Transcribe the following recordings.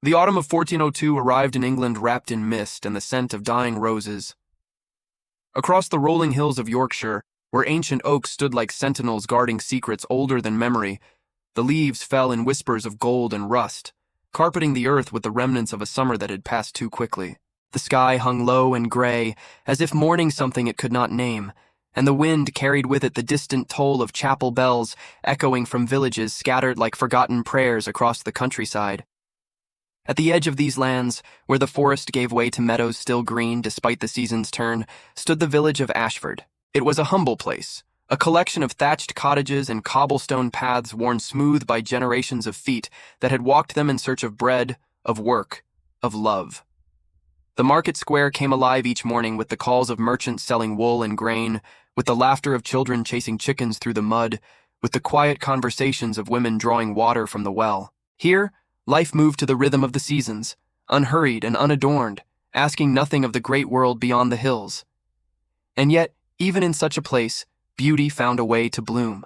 The autumn of 1402 arrived in England wrapped in mist and the scent of dying roses. Across the rolling hills of Yorkshire, where ancient oaks stood like sentinels guarding secrets older than memory, the leaves fell in whispers of gold and rust, carpeting the earth with the remnants of a summer that had passed too quickly. The sky hung low and gray, as if mourning something it could not name, and the wind carried with it the distant toll of chapel bells echoing from villages scattered like forgotten prayers across the countryside. At the edge of these lands, where the forest gave way to meadows still green despite the season's turn, stood the village of Ashford. It was a humble place, a collection of thatched cottages and cobblestone paths worn smooth by generations of feet that had walked them in search of bread, of work, of love. The market square came alive each morning with the calls of merchants selling wool and grain, with the laughter of children chasing chickens through the mud, with the quiet conversations of women drawing water from the well. Here, life moved to the rhythm of the seasons, unhurried and unadorned, asking nothing of the great world beyond the hills. And yet, even in such a place, beauty found a way to bloom.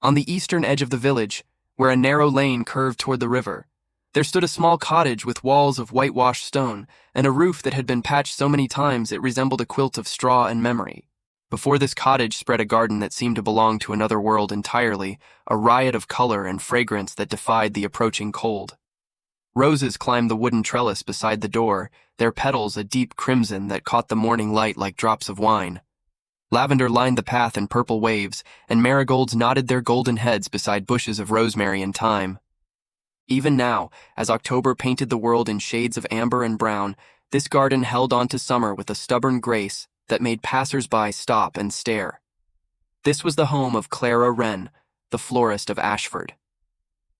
On the eastern edge of the village, where a narrow lane curved toward the river, there stood a small cottage with walls of whitewashed stone and a roof that had been patched so many times it resembled a quilt of straw and memory. Before this cottage spread a garden that seemed to belong to another world entirely, a riot of color and fragrance that defied the approaching cold. Roses climbed the wooden trellis beside the door, their petals a deep crimson that caught the morning light like drops of wine. Lavender lined the path in purple waves, and marigolds nodded their golden heads beside bushes of rosemary and thyme. Even now, as October painted the world in shades of amber and brown, this garden held on to summer with a stubborn grace that made passers-by stop and stare. This was the home of Clara Wren, the florist of Ashford.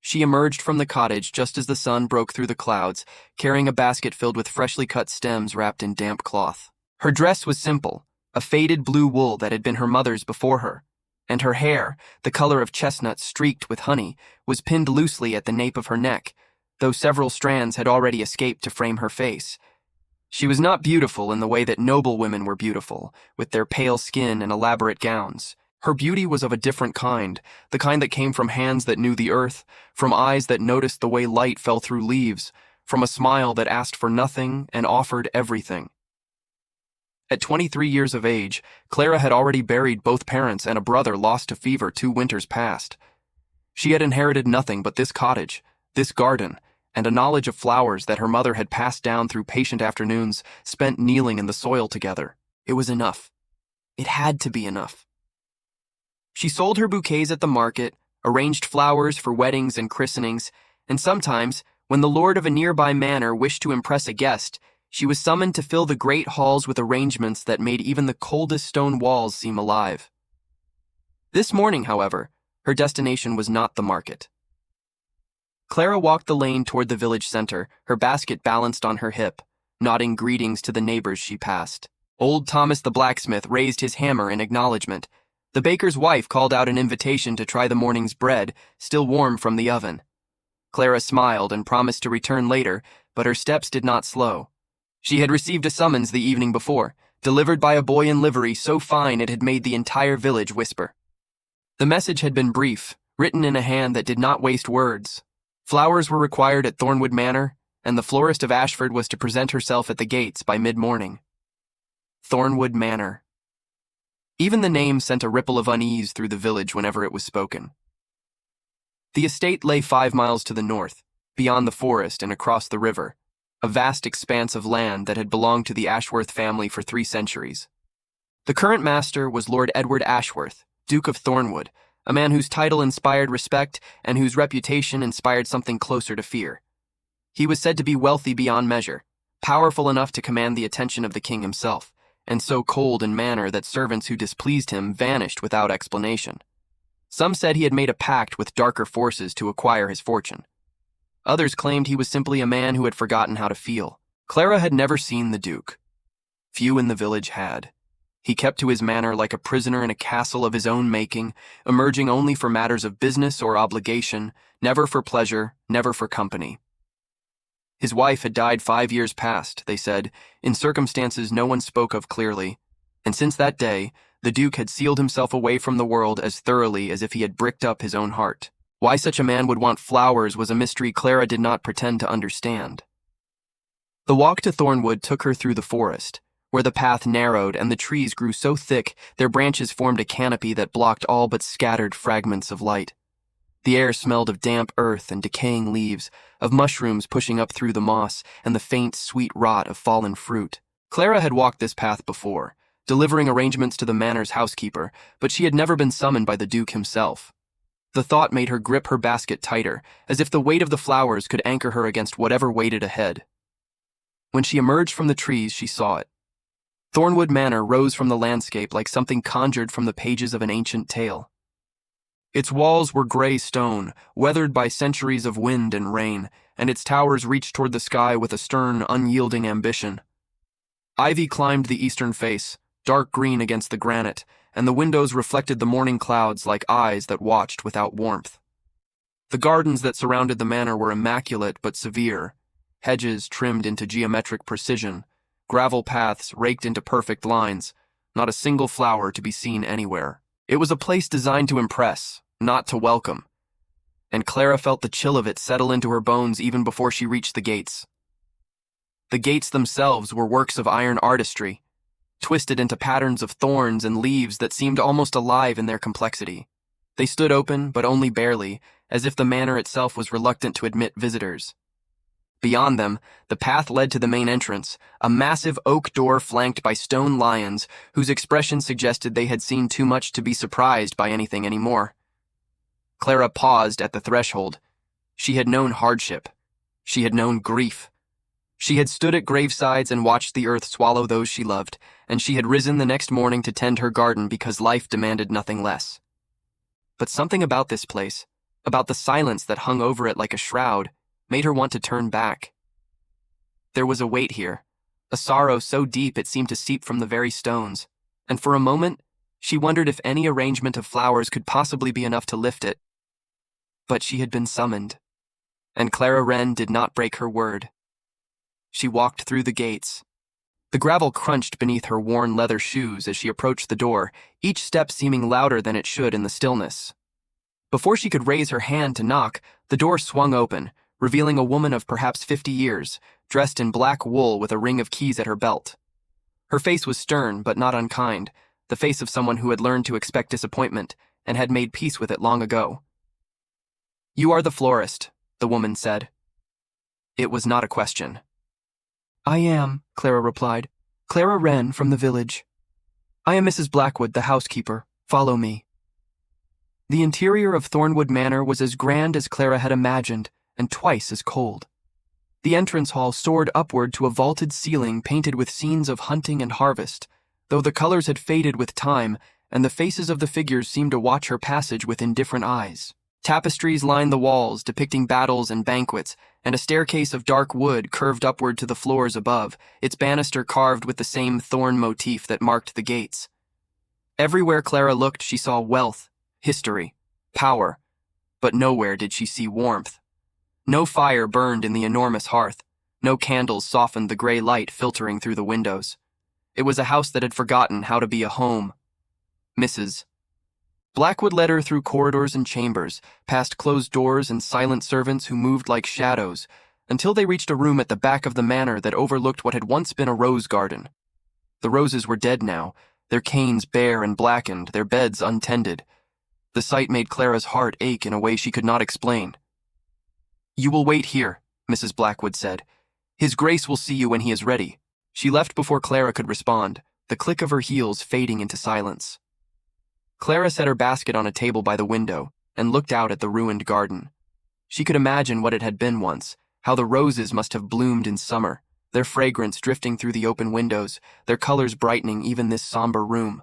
She emerged from the cottage just as the sun broke through the clouds, carrying a basket filled with freshly cut stems wrapped in damp cloth. Her dress was simple, a faded blue wool that had been her mother's before her, and her hair, the color of chestnut streaked with honey, was pinned loosely at the nape of her neck, though several strands had already escaped to frame her face. She was not beautiful in the way that noble women were beautiful, with their pale skin and elaborate gowns. Her beauty was of a different kind, the kind that came from hands that knew the earth, from eyes that noticed the way light fell through leaves, from a smile that asked for nothing and offered everything. At 23 years of age, Clara had already buried both parents and a brother lost to fever 2 winters past. She had inherited nothing but this cottage, this garden, and a knowledge of flowers that her mother had passed down through patient afternoons spent kneeling in the soil together. It was enough. It had to be enough. She sold her bouquets at the market, arranged flowers for weddings and christenings, and sometimes, when the lord of a nearby manor wished to impress a guest, she was summoned to fill the great halls with arrangements that made even the coldest stone walls seem alive. This morning, however, her destination was not the market. Clara walked the lane toward the village center, her basket balanced on her hip, nodding greetings to the neighbors she passed. Old Thomas the blacksmith raised his hammer in acknowledgement. The baker's wife called out an invitation to try the morning's bread, still warm from the oven. Clara smiled and promised to return later, but her steps did not slow. She had received a summons the evening before, delivered by a boy in livery so fine it had made the entire village whisper. The message had been brief, written in a hand that did not waste words. Flowers were required at Thornwood Manor, and the florist of Ashford was to present herself at the gates by mid-morning. Thornwood Manor. Even the name sent a ripple of unease through the village whenever it was spoken. The estate lay 5 miles to the north, beyond the forest and across the river, a vast expanse of land that had belonged to the Ashworth family for 3 centuries. The current master was Lord Edward Ashworth, Duke of Thornwood, a man whose title inspired respect and whose reputation inspired something closer to fear. He was said to be wealthy beyond measure, powerful enough to command the attention of the king himself, and so cold in manner that servants who displeased him vanished without explanation. Some said he had made a pact with darker forces to acquire his fortune. Others claimed he was simply a man who had forgotten how to feel. Clara had never seen the Duke. Few in the village had. He kept to his manor like a prisoner in a castle of his own making, emerging only for matters of business or obligation, never for pleasure, never for company. His wife had died 5 years past, they said, in circumstances no one spoke of clearly, and since that day, the Duke had sealed himself away from the world as thoroughly as if he had bricked up his own heart. Why such a man would want flowers was a mystery Clara did not pretend to understand. The walk to Thornwood took her through the forest, where the path narrowed and the trees grew so thick their branches formed a canopy that blocked all but scattered fragments of light. The air smelled of damp earth and decaying leaves, of mushrooms pushing up through the moss, and the faint, sweet rot of fallen fruit. Clara had walked this path before, delivering arrangements to the manor's housekeeper, but she had never been summoned by the Duke himself. The thought made her grip her basket tighter, as if the weight of the flowers could anchor her against whatever waited ahead. When she emerged from the trees, she saw it. Thornwood Manor rose from the landscape like something conjured from the pages of an ancient tale. Its walls were gray stone, weathered by centuries of wind and rain, and its towers reached toward the sky with a stern, unyielding ambition. Ivy climbed the eastern face, dark green against the granite, and the windows reflected the morning clouds like eyes that watched without warmth. The gardens that surrounded the manor were immaculate but severe, hedges trimmed into geometric precision, gravel paths raked into perfect lines, not a single flower to be seen anywhere. It was a place designed to impress, not to welcome, and Clara felt the chill of it settle into her bones even before she reached the gates. The gates themselves were works of iron artistry, twisted into patterns of thorns and leaves that seemed almost alive in their complexity. They stood open, but only barely, as if the manor itself was reluctant to admit visitors. Beyond them, the path led to the main entrance, a massive oak door flanked by stone lions whose expression suggested they had seen too much to be surprised by anything anymore. Clara paused at the threshold. She had known hardship. She had known grief. She had stood at gravesides and watched the earth swallow those she loved, and she had risen the next morning to tend her garden because life demanded nothing less. But something about this place, about the silence that hung over it like a shroud, made her want to turn back. There was a weight here, a sorrow so deep it seemed to seep from the very stones, and for a moment, she wondered if any arrangement of flowers could possibly be enough to lift it. But she had been summoned, and Clara Wren did not break her word. She walked through the gates. The gravel crunched beneath her worn leather shoes as she approached the door, each step seeming louder than it should in the stillness. Before she could raise her hand to knock, the door swung open, revealing a woman of perhaps 50 years, dressed in black wool with a ring of keys at her belt. Her face was stern but not unkind, the face of someone who had learned to expect disappointment and had made peace with it long ago. "You are the florist," the woman said. It was not a question. "I am," Clara replied. "Clara Wren from the village. I am Mrs. Blackwood, the housekeeper. Follow me." The interior of Thornwood Manor was as grand as Clara had imagined, and twice as cold. The entrance hall soared upward to a vaulted ceiling painted with scenes of hunting and harvest, though the colors had faded with time, and the faces of the figures seemed to watch her passage with indifferent eyes. Tapestries lined the walls, depicting battles and banquets, and a staircase of dark wood curved upward to the floors above, its banister carved with the same thorn motif that marked the gates. Everywhere Clara looked, she saw wealth, history, power, but nowhere did she see warmth. No fire burned in the enormous hearth. No candles softened the gray light filtering through the windows. It was a house that had forgotten how to be a home. Mrs. Blackwood led her through corridors and chambers, past closed doors and silent servants who moved like shadows, until they reached a room at the back of the manor that overlooked what had once been a rose garden. The roses were dead now, their canes bare and blackened, their beds untended. The sight made Clara's heart ache in a way she could not explain. "You will wait here," Mrs. Blackwood said. "His Grace will see you when he is ready." She left before Clara could respond, the click of her heels fading into silence. Clara set her basket on a table by the window and looked out at the ruined garden. She could imagine what it had been once, how the roses must have bloomed in summer, their fragrance drifting through the open windows, their colors brightening even this somber room.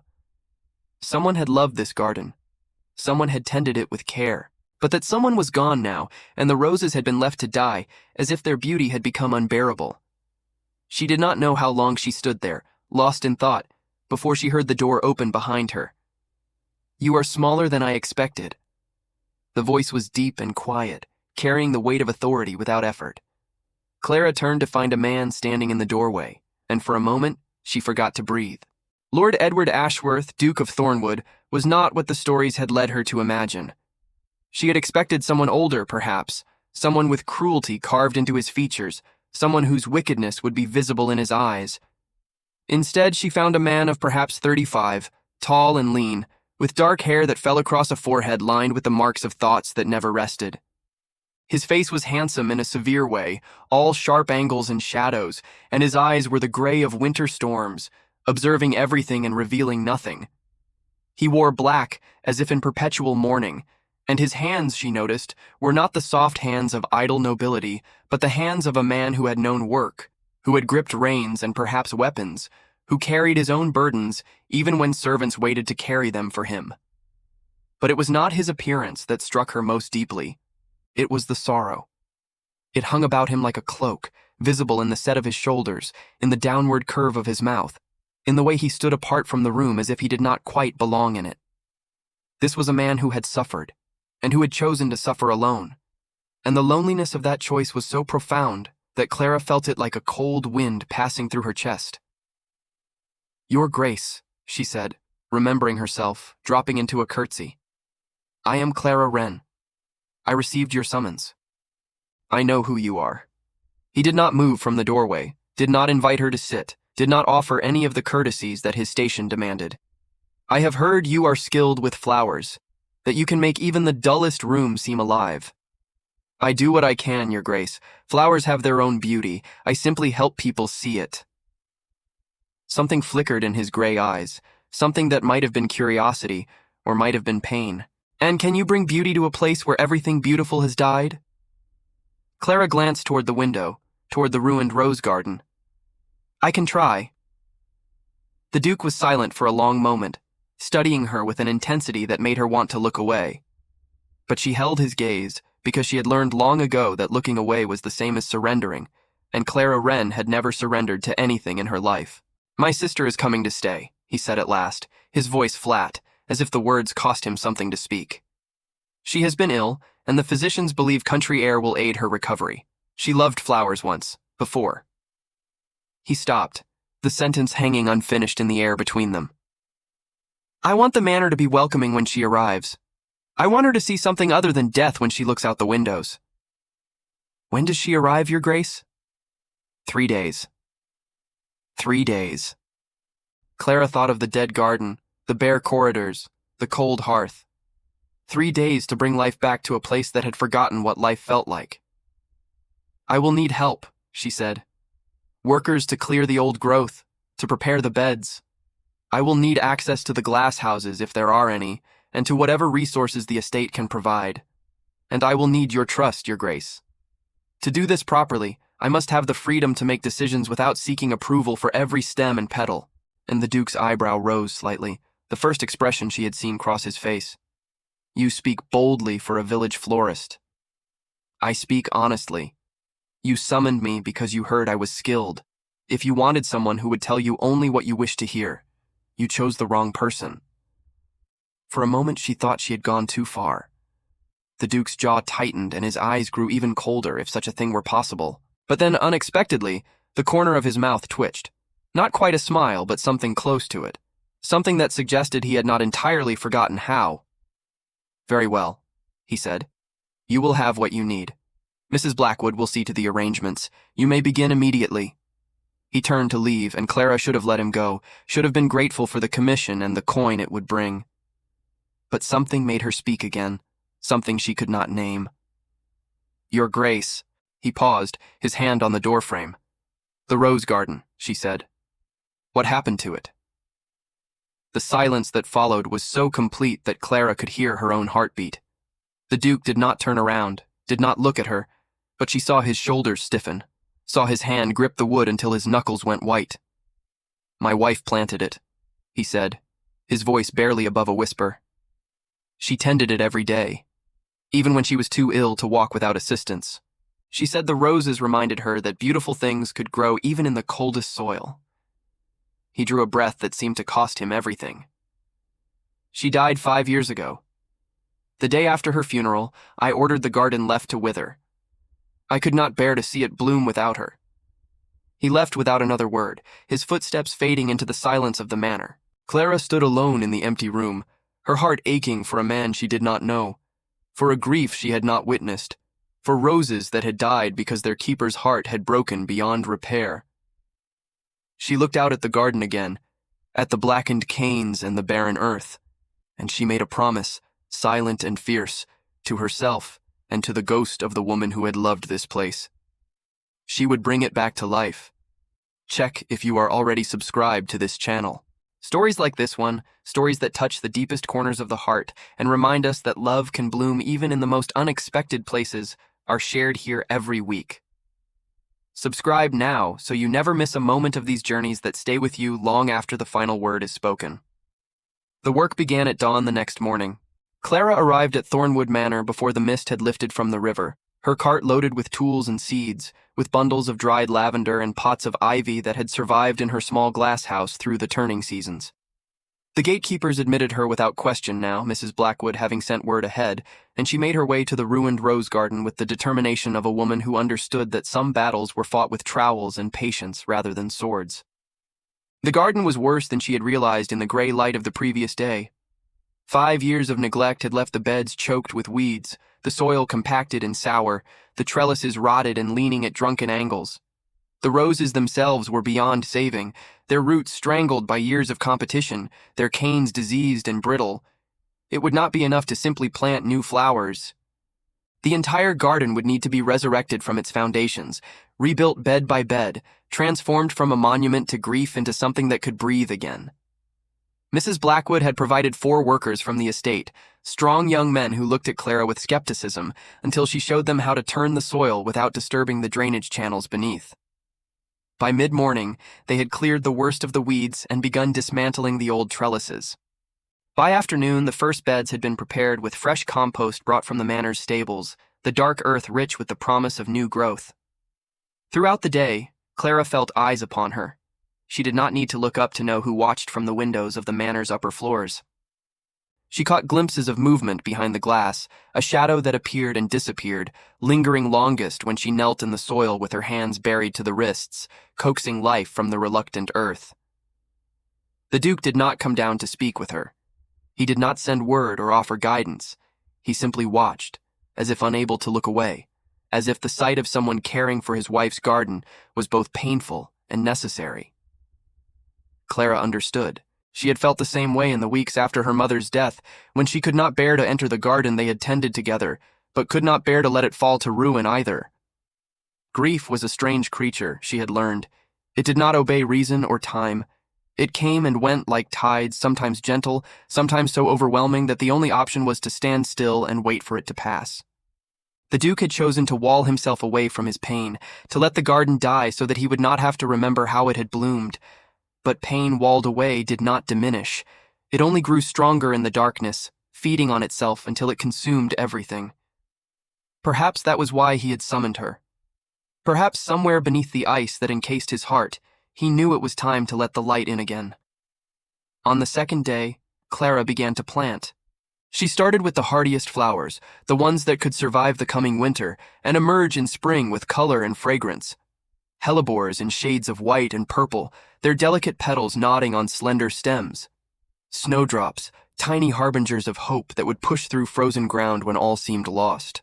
Someone had loved this garden. Someone had tended it with care. But that someone was gone now, and the roses had been left to die, as if their beauty had become unbearable. She did not know how long she stood there, lost in thought, before she heard the door open behind her. "You are smaller than I expected." The voice was deep and quiet, carrying the weight of authority without effort. Clara turned to find a man standing in the doorway, and for a moment, she forgot to breathe. Lord Edward Ashworth, Duke of Thornwood, was not what the stories had led her to imagine. She had expected someone older, perhaps, someone with cruelty carved into his features, someone whose wickedness would be visible in his eyes. Instead, she found a man of perhaps 35, tall and lean, with dark hair that fell across a forehead lined with the marks of thoughts that never rested. His face was handsome in a severe way, all sharp angles and shadows, and his eyes were the gray of winter storms, observing everything and revealing nothing. He wore black, as if in perpetual mourning, and his hands, she noticed, were not the soft hands of idle nobility, but the hands of a man who had known work, who had gripped reins and perhaps weapons, who carried his own burdens even when servants waited to carry them for him. But it was not his appearance that struck her most deeply. It was the sorrow. It hung about him like a cloak, visible in the set of his shoulders, in the downward curve of his mouth, in the way he stood apart from the room as if he did not quite belong in it. This was a man who had suffered, and who had chosen to suffer alone. And the loneliness of that choice was so profound that Clara felt it like a cold wind passing through her chest. "Your Grace," she said, remembering herself, dropping into a curtsy. "I am Clara Wren. I received your summons. I know who you are." He did not move from the doorway, did not invite her to sit, did not offer any of the courtesies that his station demanded. "I have heard you are skilled with flowers, that you can make even the dullest room seem alive. I do what I can, Your Grace. Flowers have their own beauty. I simply help people see it." Something flickered in his gray eyes, something that might have been curiosity, or might have been pain. "And can you bring beauty to a place where everything beautiful has died?" Clara glanced toward the window, toward the ruined rose garden. "I can try." The Duke was silent for a long moment, studying her with an intensity that made her want to look away. But she held his gaze, because she had learned long ago that looking away was the same as surrendering, and Clara Wren had never surrendered to anything in her life. "My sister is coming to stay," he said at last, his voice flat, as if the words cost him something to speak. "She has been ill, and the physicians believe country air will aid her recovery. She loved flowers once, before." He stopped, the sentence hanging unfinished in the air between them. "I want the manor to be welcoming when she arrives. I want her to see something other than death when she looks out the windows." "When does she arrive, Your Grace?" 3 days. 3 days. Clara thought of the dead garden, the bare corridors, the cold hearth. 3 days to bring life back to a place that had forgotten what life felt like. "I will need help," she said. "Workers to clear the old growth, to prepare the beds. I will need access to the glass houses, if there are any, and to whatever resources the estate can provide. And I will need your trust, Your Grace. To do this properly, I must have the freedom to make decisions without seeking approval for every stem and petal." And the Duke's eyebrow rose slightly, the first expression she had seen cross his face. "You speak boldly for a village florist." "I speak honestly. You summoned me because you heard I was skilled. If you wanted someone who would tell you only what you wished to hear, you chose the wrong person." For a moment she thought she had gone too far. The Duke's jaw tightened and his eyes grew even colder, if such a thing were possible. But then, unexpectedly, the corner of his mouth twitched. Not quite a smile, but something close to it. Something that suggested he had not entirely forgotten how. "Very well," he said. "You will have what you need. Mrs. Blackwood will see to the arrangements. You may begin immediately." He turned to leave, and Clara should have let him go, should have been grateful for the commission and the coin it would bring. But something made her speak again, something she could not name. "Your Grace," he paused, his hand on the doorframe. "The rose garden," she said. "What happened to it?" The silence that followed was so complete that Clara could hear her own heartbeat. The Duke did not turn around, did not look at her, but she saw his shoulders stiffen, saw his hand grip the wood until his knuckles went white. "My wife planted it," he said, his voice barely above a whisper. "She tended it every day, even when she was too ill to walk without assistance. She said the roses reminded her that beautiful things could grow even in the coldest soil." He drew a breath that seemed to cost him everything. "She died 5 years ago. The day after her funeral, I ordered the garden left to wither. I could not bear to see it bloom without her." He left without another word, his footsteps fading into the silence of the manor. Clara stood alone in the empty room, her heart aching for a man she did not know, for a grief she had not witnessed, for roses that had died because their keeper's heart had broken beyond repair. She looked out at the garden again, at the blackened canes and the barren earth, and she made a promise, silent and fierce, to herself and to the ghost of the woman who had loved this place. She would bring it back to life. Check if you are already subscribed to this channel. Stories like this one, stories that touch the deepest corners of the heart and remind us that love can bloom even in the most unexpected places, are shared here every week. Subscribe now so you never miss a moment of these journeys that stay with you long after the final word is spoken. The work began at dawn the next morning. Clara arrived at Thornwood Manor before the mist had lifted from the river, her cart loaded with tools and seeds, with bundles of dried lavender and pots of ivy that had survived in her small glass house through the turning seasons. The gatekeepers admitted her without question now, Mrs. Blackwood having sent word ahead, and she made her way to the ruined rose garden with the determination of a woman who understood that some battles were fought with trowels and patience rather than swords. The garden was worse than she had realized in the gray light of the previous day. 5 years of neglect had left the beds choked with weeds, the soil compacted and sour, the trellises rotted and leaning at drunken angles. The roses themselves were beyond saving, their roots strangled by years of competition, their canes diseased and brittle. It would not be enough to simply plant new flowers. The entire garden would need to be resurrected from its foundations, rebuilt bed by bed, transformed from a monument to grief into something that could breathe again. Mrs. Blackwood had provided 4 workers from the estate, strong young men who looked at Clara with skepticism until she showed them how to turn the soil without disturbing the drainage channels beneath. By mid-morning, they had cleared the worst of the weeds and begun dismantling the old trellises. By afternoon, the first beds had been prepared with fresh compost brought from the manor's stables, the dark earth rich with the promise of new growth. Throughout the day, Clara felt eyes upon her. She did not need to look up to know who watched from the windows of the manor's upper floors. She caught glimpses of movement behind the glass, a shadow that appeared and disappeared, lingering longest when she knelt in the soil with her hands buried to the wrists, coaxing life from the reluctant earth. The Duke did not come down to speak with her. He did not send word or offer guidance. He simply watched, as if unable to look away, as if the sight of someone caring for his wife's garden was both painful and necessary. Clara understood. She had felt the same way in the weeks after her mother's death, when she could not bear to enter the garden they had tended together, but could not bear to let it fall to ruin either. Grief was a strange creature, she had learned. It did not obey reason or time. It came and went like tides, sometimes gentle, sometimes so overwhelming that the only option was to stand still and wait for it to pass. The Duke had chosen to wall himself away from his pain, to let the garden die so that he would not have to remember how it had bloomed. But pain walled away did not diminish. It only grew stronger in the darkness, feeding on itself until it consumed everything. Perhaps that was why he had summoned her. Perhaps somewhere beneath the ice that encased his heart, he knew it was time to let the light in again. On the second day, Clara began to plant. She started with the hardiest flowers, the ones that could survive the coming winter and emerge in spring with color and fragrance. Hellebores in shades of white and purple, their delicate petals nodding on slender stems. Snowdrops, tiny harbingers of hope that would push through frozen ground when all seemed lost.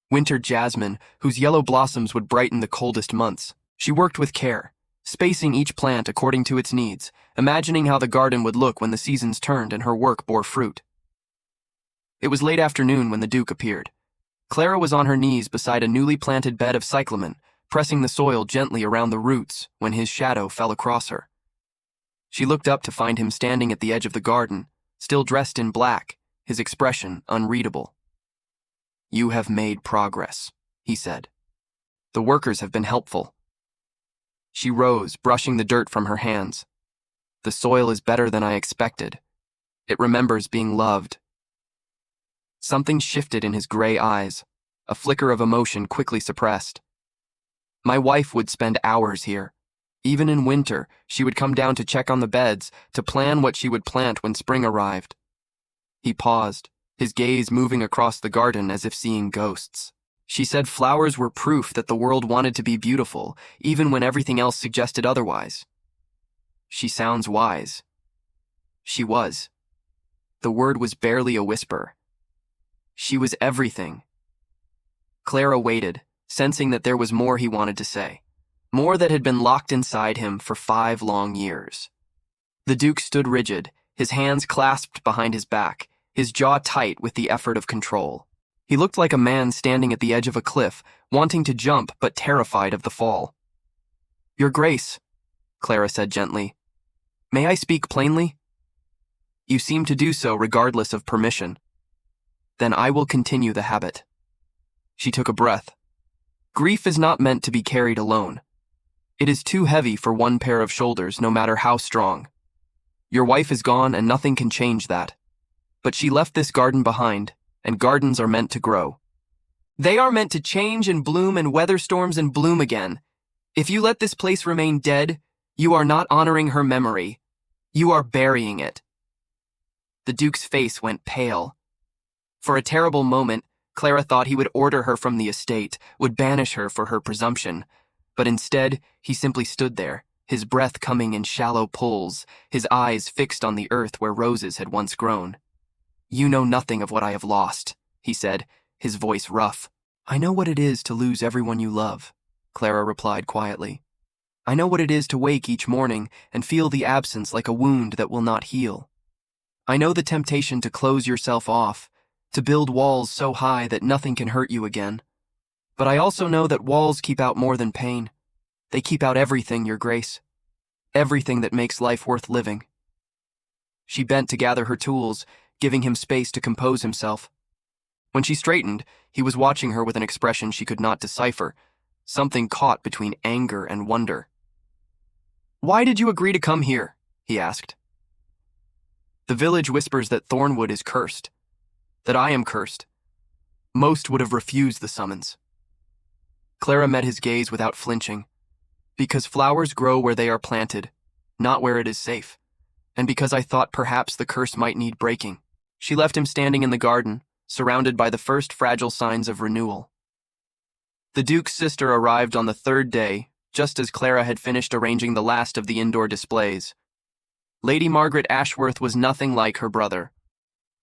Winter jasmine, whose yellow blossoms would brighten the coldest months. She worked with care, spacing each plant according to its needs, imagining how the garden would look when the seasons turned and her work bore fruit. It was late afternoon when the Duke appeared. Clara was on her knees beside a newly planted bed of cyclamen, pressing the soil gently around the roots when his shadow fell across her. She looked up to find him standing at the edge of the garden, still dressed in black, his expression unreadable. "You have made progress," he said. "The workers have been helpful." She rose, brushing the dirt from her hands. "The soil is better than I expected. It remembers being loved." Something shifted in his gray eyes, a flicker of emotion quickly suppressed. "My wife would spend hours here. Even in winter, she would come down to check on the beds, to plan what she would plant when spring arrived." He paused, his gaze moving across the garden as if seeing ghosts. "She said flowers were proof that the world wanted to be beautiful, even when everything else suggested otherwise." She sounds wise. She was. The word was barely a whisper. She was everything. Clara waited, sensing that there was more he wanted to say, more that had been locked inside him for 5 long years. The Duke stood rigid, his hands clasped behind his back, his jaw tight with the effort of control. He looked like a man standing at the edge of a cliff, wanting to jump but terrified of the fall. "Your Grace," Clara said gently, "may I speak plainly?" "You seem to do so regardless of permission." "Then I will continue the habit." She took a breath. Grief is not meant to be carried alone. It is too heavy for one pair of shoulders, no matter how strong. Your wife is gone and nothing can change that. But she left this garden behind, and gardens are meant to grow. They are meant to change and bloom and weather storms and bloom again. If you let this place remain dead, you are not honoring her memory. You are burying it. The Duke's face went pale. For a terrible moment, Clara thought he would order her from the estate, would banish her for her presumption. But instead, he simply stood there, his breath coming in shallow pulls, his eyes fixed on the earth where roses had once grown. "You know nothing of what I have lost," he said, his voice rough. "I know what it is to lose everyone you love," Clara replied quietly. "I know what it is to wake each morning and feel the absence like a wound that will not heal. I know the temptation to close yourself off, to build walls so high that nothing can hurt you again. But I also know that walls keep out more than pain. They keep out everything, Your Grace. Everything that makes life worth living." She bent to gather her tools, giving him space to compose himself. When she straightened, he was watching her with an expression she could not decipher, something caught between anger and wonder. "Why did you agree to come here?" he asked. "The village whispers that Thornwood is cursed, that I am cursed. Most would have refused the summons." Clara met his gaze without flinching. "Because flowers grow where they are planted, not where it is safe. And because I thought perhaps the curse might need breaking." She left him standing in the garden, surrounded by the first fragile signs of renewal. The Duke's sister arrived on the 3rd day, just as Clara had finished arranging the last of the indoor displays. Lady Margaret Ashworth was nothing like her brother.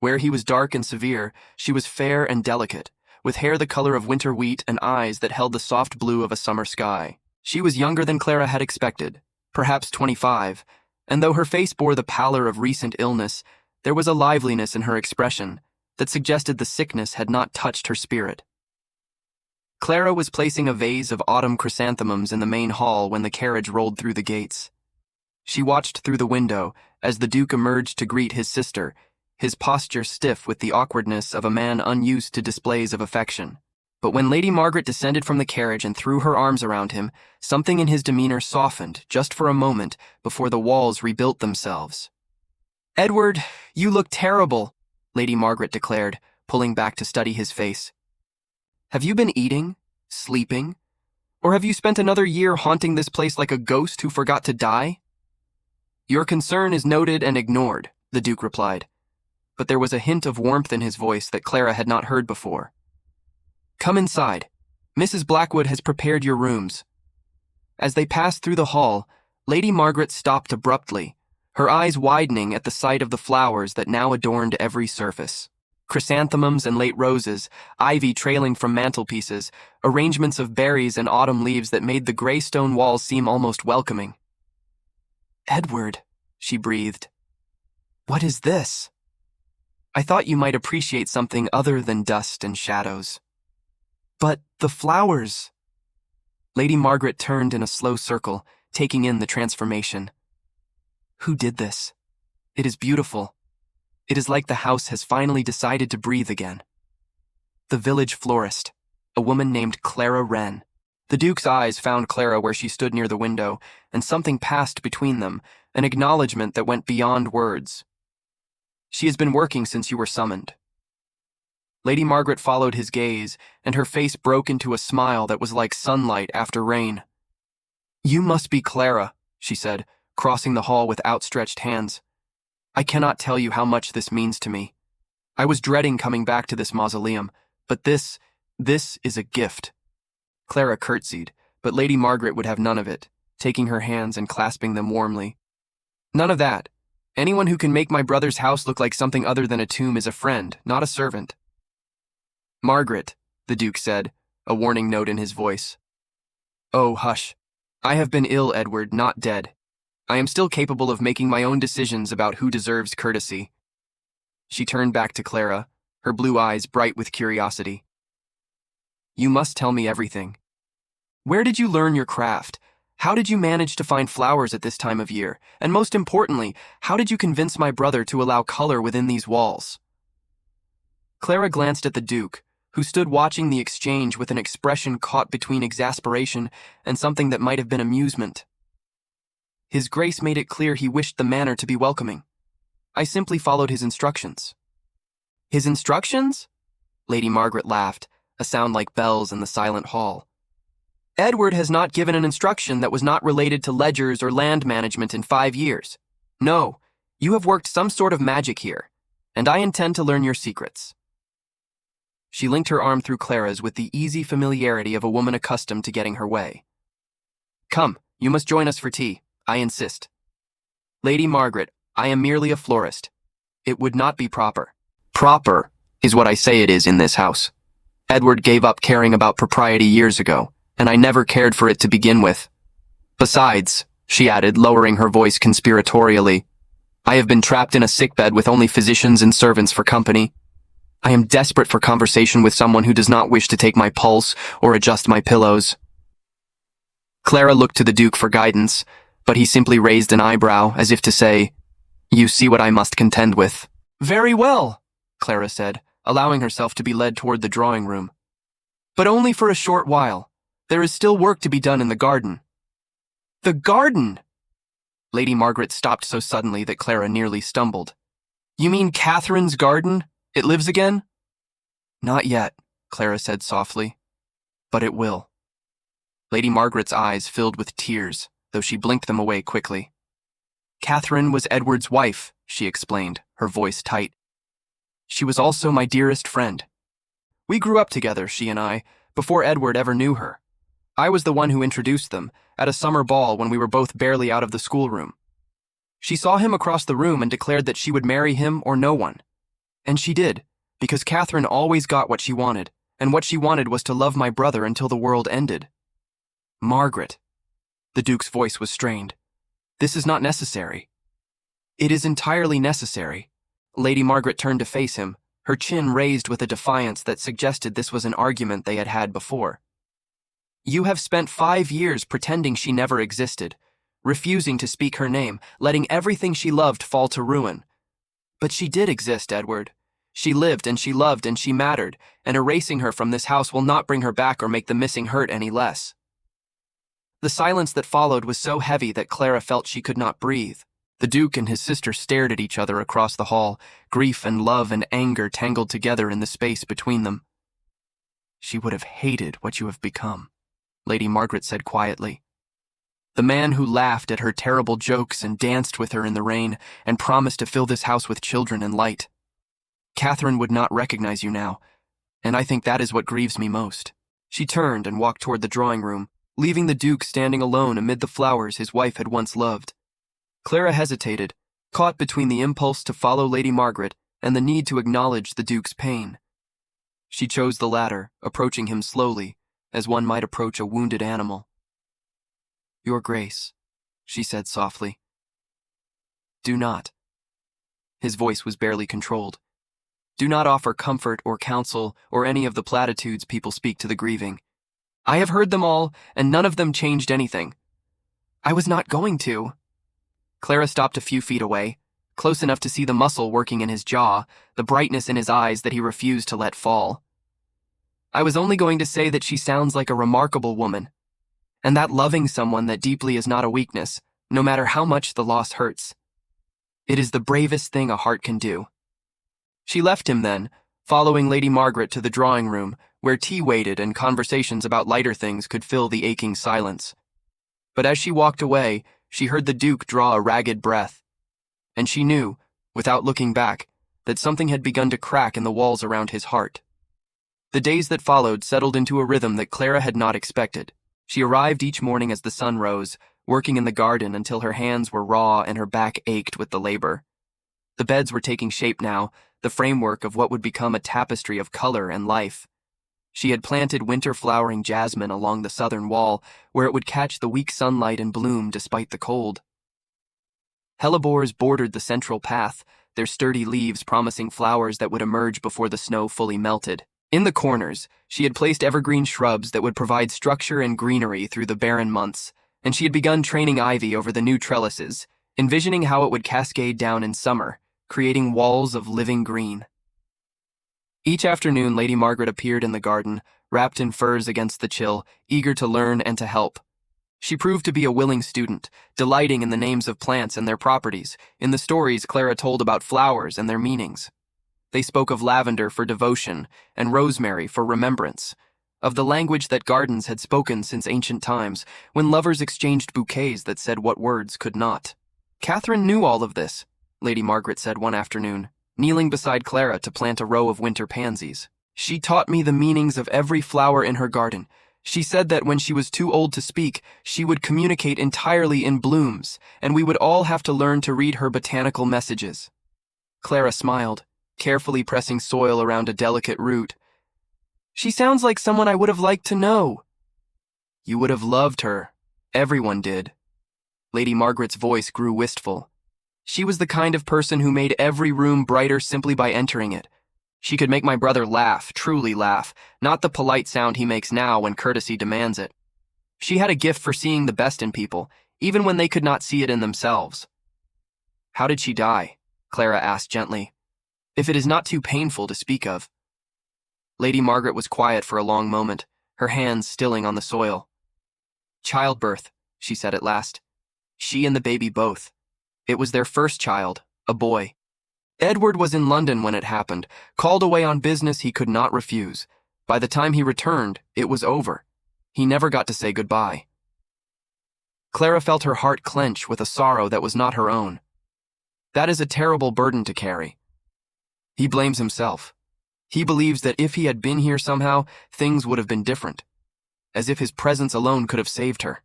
Where he was dark and severe, she was fair and delicate, with hair the color of winter wheat and eyes that held the soft blue of a summer sky. She was younger than Clara had expected, perhaps 25, and though her face bore the pallor of recent illness, there was a liveliness in her expression that suggested the sickness had not touched her spirit. Clara was placing a vase of autumn chrysanthemums in the main hall when the carriage rolled through the gates. She watched through the window as the Duke emerged to greet his sister, his posture stiff with the awkwardness of a man unused to displays of affection. But when Lady Margaret descended from the carriage and threw her arms around him, something in his demeanor softened just for a moment before the walls rebuilt themselves. "Edward, you look terrible," Lady Margaret declared, pulling back to study his face. "Have you been eating, sleeping, or have you spent another year haunting this place like a ghost who forgot to die?" "Your concern is noted and ignored," the Duke replied, but there was a hint of warmth in his voice that Clara had not heard before. "Come inside. Mrs. Blackwood has prepared your rooms." As they passed through the hall, Lady Margaret stopped abruptly, her eyes widening at the sight of the flowers that now adorned every surface. Chrysanthemums and late roses, ivy trailing from mantelpieces, arrangements of berries and autumn leaves that made the gray stone walls seem almost welcoming. "Edward," she breathed. "What is this?" "I thought you might appreciate something other than dust and shadows." "But the flowers." Lady Margaret turned in a slow circle, taking in the transformation. "Who did this? It is beautiful. It is like the house has finally decided to breathe again." "The village florist, a woman named Clara Wren." The Duke's eyes found Clara where she stood near the window, and something passed between them, an acknowledgement that went beyond words. "She has been working since you were summoned." Lady Margaret followed his gaze, and her face broke into a smile that was like sunlight after rain. "You must be Clara," she said, crossing the hall with outstretched hands. "I cannot tell you how much this means to me. I was dreading coming back to this mausoleum, but this is a gift." Clara curtsied, but Lady Margaret would have none of it, taking her hands and clasping them warmly. "None of that. Anyone who can make my brother's house look like something other than a tomb is a friend, not a servant." Margaret, the Duke said, a warning note in his voice. Oh, hush. I have been ill, Edward, not dead. I am still capable of making my own decisions about who deserves courtesy. She turned back to Clara, her blue eyes bright with curiosity. You must tell me everything. Where did you learn your craft? How did you manage to find flowers at this time of year? And most importantly, how did you convince my brother to allow color within these walls? Clara glanced at the Duke, who stood watching the exchange with an expression caught between exasperation and something that might have been amusement. His Grace made it clear he wished the manor to be welcoming. I simply followed his instructions. His instructions? Lady Margaret laughed, a sound like bells in the silent hall. Edward has not given an instruction that was not related to ledgers or land management in 5 years. No, you have worked some sort of magic here, and I intend to learn your secrets. She linked her arm through Clara's with the easy familiarity of a woman accustomed to getting her way. Come, you must join us for tea, I insist. Lady Margaret, I am merely a florist. It would not be proper. Proper is what I say it is in this house. Edward gave up caring about propriety years ago, and I never cared for it to begin with. Besides, she added, lowering her voice conspiratorially, I have been trapped in a sickbed with only physicians and servants for company. I am desperate for conversation with someone who does not wish to take my pulse or adjust my pillows. Clara looked to the Duke for guidance, but he simply raised an eyebrow as if to say, You see what I must contend with. Very well, Clara said, allowing herself to be led toward the drawing room. But only for a short while. There is still work to be done in the garden. The garden? Lady Margaret stopped so suddenly that Clara nearly stumbled. You mean Catherine's garden? It lives again? Not yet, Clara said softly. But it will. Lady Margaret's eyes filled with tears, though she blinked them away quickly. Catherine was Edward's wife, she explained, her voice tight. She was also my dearest friend. We grew up together, she and I, before Edward ever knew her. I was the one who introduced them, at a summer ball when we were both barely out of the schoolroom. She saw him across the room and declared that she would marry him or no one. And she did, because Catherine always got what she wanted, and what she wanted was to love my brother until the world ended. Margaret. The Duke's voice was strained. This is not necessary. It is entirely necessary. Lady Margaret turned to face him, her chin raised with a defiance that suggested this was an argument they had had before. You have spent 5 years pretending she never existed, refusing to speak her name, letting everything she loved fall to ruin. But she did exist, Edward. She lived and she loved and she mattered, and erasing her from this house will not bring her back or make the missing hurt any less. The silence that followed was so heavy that Clara felt she could not breathe. The Duke and his sister stared at each other across the hall, grief and love and anger tangled together in the space between them. She would have hated what you have become, Lady Margaret said quietly. The man who laughed at her terrible jokes and danced with her in the rain and promised to fill this house with children and light. Catherine would not recognize you now, and I think that is what grieves me most. She turned and walked toward the drawing room, leaving the Duke standing alone amid the flowers his wife had once loved. Clara hesitated, caught between the impulse to follow Lady Margaret and the need to acknowledge the Duke's pain. She chose the latter, approaching him slowly, as one might approach a wounded animal. Your Grace, she said softly. Do not. His voice was barely controlled. Do not offer comfort or counsel or any of the platitudes people speak to the grieving. I have heard them all, and none of them changed anything. I was not going to. Clara stopped a few feet away, close enough to see the muscle working in his jaw, the brightness in his eyes that he refused to let fall. I was only going to say that she sounds like a remarkable woman, and that loving someone that deeply is not a weakness, no matter how much the loss hurts. It is the bravest thing a heart can do. She left him then, following Lady Margaret to the drawing room, where tea waited and conversations about lighter things could fill the aching silence. But as she walked away, she heard the Duke draw a ragged breath, and she knew, without looking back, that something had begun to crack in the walls around his heart. The days that followed settled into a rhythm that Clara had not expected. She arrived each morning as the sun rose, working in the garden until her hands were raw and her back ached with the labor. The beds were taking shape now, the framework of what would become a tapestry of color and life. She had planted winter-flowering jasmine along the southern wall, where it would catch the weak sunlight and bloom despite the cold. Hellebores bordered the central path, their sturdy leaves promising flowers that would emerge before the snow fully melted. In the corners, she had placed evergreen shrubs that would provide structure and greenery through the barren months, and she had begun training ivy over the new trellises, envisioning how it would cascade down in summer, creating walls of living green. Each afternoon, Lady Margaret appeared in the garden, wrapped in furs against the chill, eager to learn and to help. She proved to be a willing student, delighting in the names of plants and their properties, in the stories Clara told about flowers and their meanings. They spoke of lavender for devotion and rosemary for remembrance, of the language that gardens had spoken since ancient times, when lovers exchanged bouquets that said what words could not. Catherine knew all of this, Lady Margaret said one afternoon, kneeling beside Clara to plant a row of winter pansies. She taught me the meanings of every flower in her garden. She said that when she was too old to speak, she would communicate entirely in blooms, and we would all have to learn to read her botanical messages. Clara smiled, carefully pressing soil around a delicate root. She sounds like someone I would have liked to know. You would have loved her. Everyone did. Lady Margaret's voice grew wistful. She was the kind of person who made every room brighter simply by entering it. She could make my brother laugh, truly laugh, not the polite sound he makes now when courtesy demands it. She had a gift for seeing the best in people, even when they could not see it in themselves. How did she die? Clara asked gently. If it is not too painful to speak of. Lady Margaret was quiet for a long moment, her hands stilling on the soil. Childbirth, she said at last. She and the baby both. It was their first child, a boy. Edward was in London when it happened, called away on business he could not refuse. By the time he returned, it was over. He never got to say goodbye. Clara felt her heart clench with a sorrow that was not her own. That is a terrible burden to carry. He blames himself. He believes that if he had been here somehow, things would have been different, as if his presence alone could have saved her.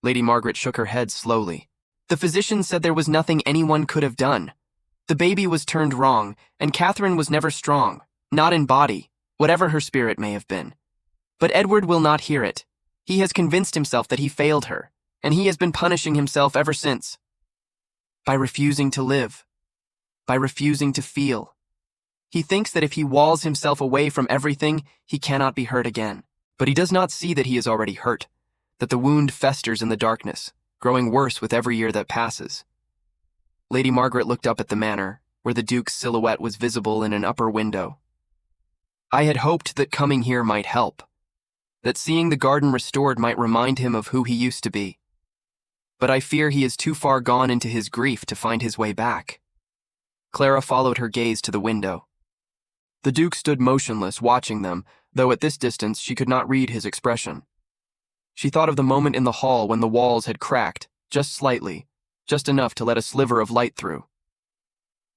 Lady Margaret shook her head slowly. The physician said there was nothing anyone could have done. The baby was turned wrong, and Catherine was never strong, not in body, whatever her spirit may have been. But Edward will not hear it. He has convinced himself that he failed her, and he has been punishing himself ever since. By refusing to live. By refusing to feel. He thinks that if he walls himself away from everything, he cannot be hurt again. But he does not see that he is already hurt, that the wound festers in the darkness, growing worse with every year that passes. Lady Margaret looked up at the manor, where the Duke's silhouette was visible in an upper window. I had hoped that coming here might help, that seeing the garden restored might remind him of who he used to be. But I fear he is too far gone into his grief to find his way back. Clara followed her gaze to the window. The Duke stood motionless, watching them, though at this distance she could not read his expression. She thought of the moment in the hall when the walls had cracked, just slightly, just enough to let a sliver of light through.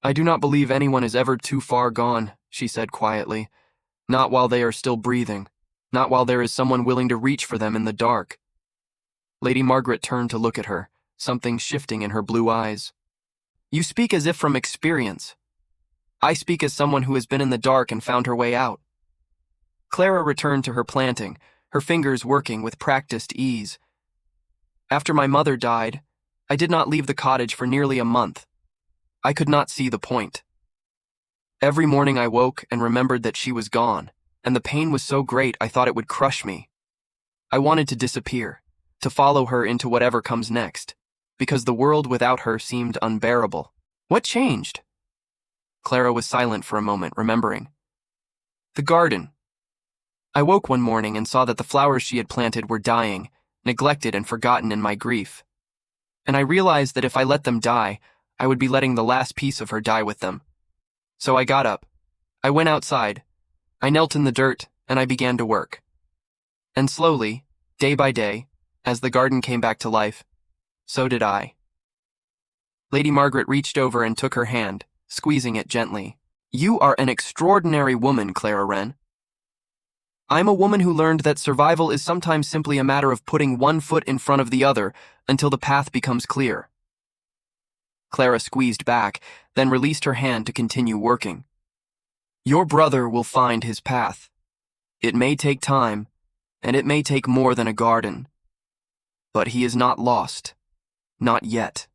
I do not believe anyone is ever too far gone, she said quietly. Not while they are still breathing, not while there is someone willing to reach for them in the dark. Lady Margaret turned to look at her, something shifting in her blue eyes. You speak as if from experience. I speak as someone who has been in the dark and found her way out. Clara returned to her planting, her fingers working with practiced ease. After my mother died, I did not leave the cottage for nearly a month. I could not see the point. Every morning I woke and remembered that she was gone, and the pain was so great I thought it would crush me. I wanted to disappear, to follow her into whatever comes next, because the world without her seemed unbearable. What changed? Clara was silent for a moment, remembering. The garden. I woke one morning and saw that the flowers she had planted were dying, neglected and forgotten in my grief. And I realized that if I let them die, I would be letting the last piece of her die with them. So I got up. I went outside. I knelt in the dirt, and I began to work. And slowly, day by day, as the garden came back to life, so did I. Lady Margaret reached over and took her hand, squeezing it gently. You are an extraordinary woman, Clara Wren. I'm a woman who learned that survival is sometimes simply a matter of putting one foot in front of the other until the path becomes clear. Clara squeezed back, then released her hand to continue working. Your brother will find his path. It may take time, and it may take more than a garden. But he is not lost. Not yet.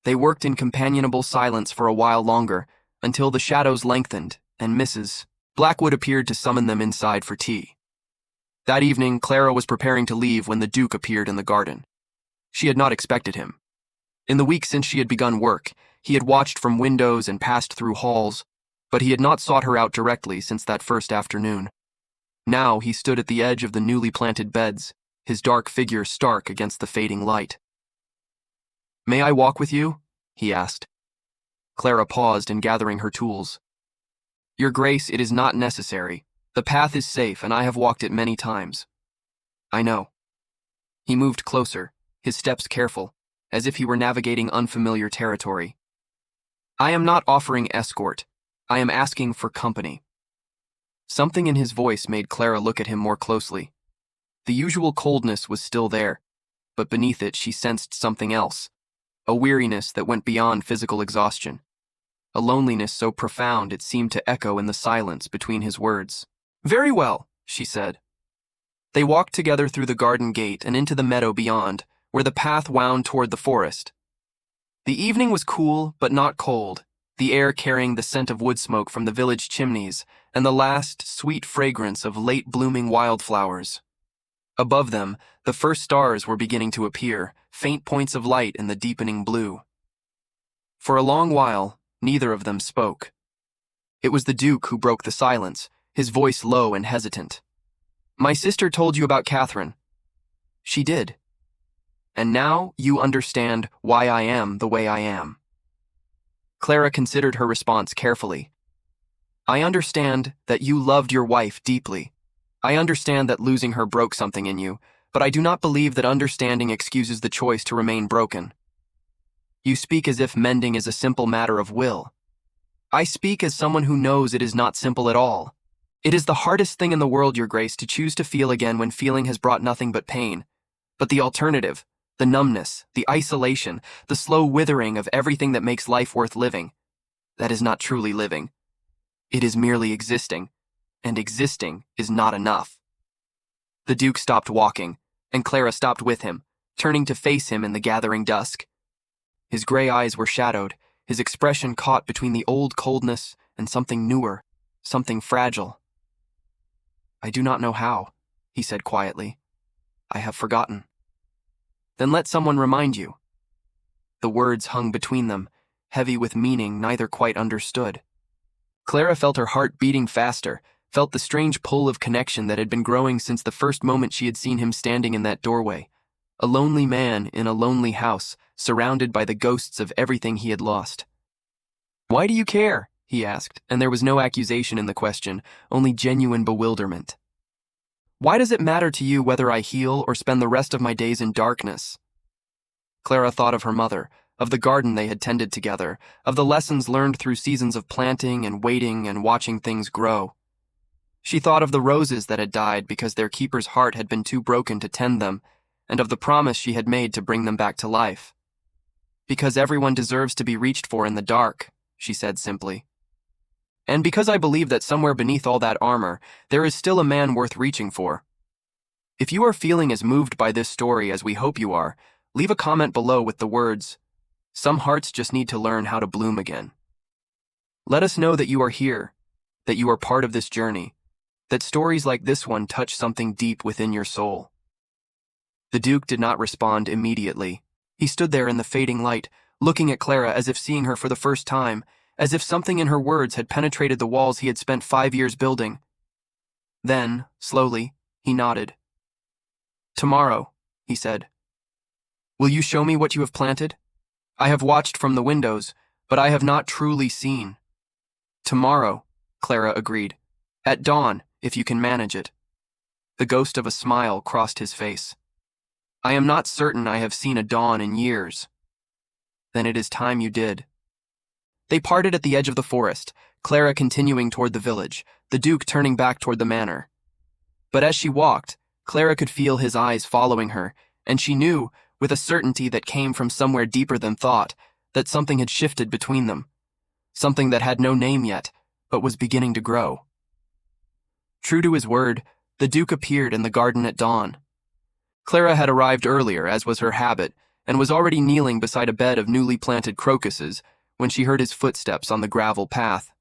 They worked in companionable silence for a while longer, until the shadows lengthened, and Mrs. Blackwood appeared to summon them inside for tea. That evening, Clara was preparing to leave when the Duke appeared in the garden. She had not expected him. In the week since she had begun work, he had watched from windows and passed through halls, but he had not sought her out directly since that first afternoon. Now he stood at the edge of the newly planted beds, his dark figure stark against the fading light. "May I walk with you?" he asked. Clara paused in gathering her tools. "Your Grace, it is not necessary. The path is safe, and I have walked it many times." "I know." He moved closer, his steps careful, as if he were navigating unfamiliar territory. "I am not offering escort. I am asking for company." Something in his voice made Clara look at him more closely. The usual coldness was still there, but beneath it she sensed something else, a weariness that went beyond physical exhaustion, a loneliness so profound it seemed to echo in the silence between his words. "Very well," she said. They walked together through the garden gate and into the meadow beyond, where the path wound toward the forest. The evening was cool but not cold, the air carrying the scent of wood smoke from the village chimneys and the last sweet fragrance of late-blooming wildflowers. Above them, the first stars were beginning to appear, faint points of light in the deepening blue. For a long while, neither of them spoke. It was the Duke who broke the silence, his voice low and hesitant. "My sister told you about Catherine." "She did. And now you understand why I am the way I am." Clara considered her response carefully. "I understand that you loved your wife deeply. I understand that losing her broke something in you, but I do not believe that understanding excuses the choice to remain broken. You speak as if mending is a simple matter of will. I speak as someone who knows it is not simple at all. It is the hardest thing in the world, Your Grace, to choose to feel again when feeling has brought nothing but pain. But the alternative, the numbness, the isolation, the slow withering of everything that makes life worth living, that is not truly living. It is merely existing, and existing is not enough." The Duke stopped walking, and Clara stopped with him, turning to face him in the gathering dusk. His gray eyes were shadowed, his expression caught between the old coldness and something newer, something fragile. "I do not know how," he said quietly. "I have forgotten." "Then let someone remind you." The words hung between them, heavy with meaning neither quite understood. Clara felt her heart beating faster, felt the strange pull of connection that had been growing since the first moment she had seen him standing in that doorway, a lonely man in a lonely house, surrounded by the ghosts of everything he had lost. "Why do you care?" he asked, and there was no accusation in the question, only genuine bewilderment. "Why does it matter to you whether I heal or spend the rest of my days in darkness?" Clara thought of her mother, of the garden they had tended together, of the lessons learned through seasons of planting and waiting and watching things grow. She thought of the roses that had died because their keeper's heart had been too broken to tend them, and of the promise she had made to bring them back to life. "Because everyone deserves to be reached for in the dark," she said simply. "And because I believe that somewhere beneath all that armor, there is still a man worth reaching for. If you are feeling as moved by this story as we hope you are, leave a comment below with the words, 'Some hearts just need to learn how to bloom again.' Let us know that you are here, that you are part of this journey, that stories like this one touch something deep within your soul." The Duke did not respond immediately. He stood there in the fading light, looking at Clara as if seeing her for the first time, as if something in her words had penetrated the walls he had spent 5 years building. Then, slowly, he nodded. "Tomorrow," he said. "Will you show me what you have planted? I have watched from the windows, but I have not truly seen." "Tomorrow," Clara agreed. "At dawn, if you can manage it." The ghost of a smile crossed his face. "I am not certain I have seen a dawn in years." "Then it is time you did." They parted at the edge of the forest, Clara continuing toward the village, the Duke turning back toward the manor. But as she walked, Clara could feel his eyes following her, and she knew, with a certainty that came from somewhere deeper than thought, that something had shifted between them. Something that had no name yet, but was beginning to grow. True to his word, the Duke appeared in the garden at dawn. Clara had arrived earlier, as was her habit, and was already kneeling beside a bed of newly planted crocuses when she heard his footsteps on the gravel path.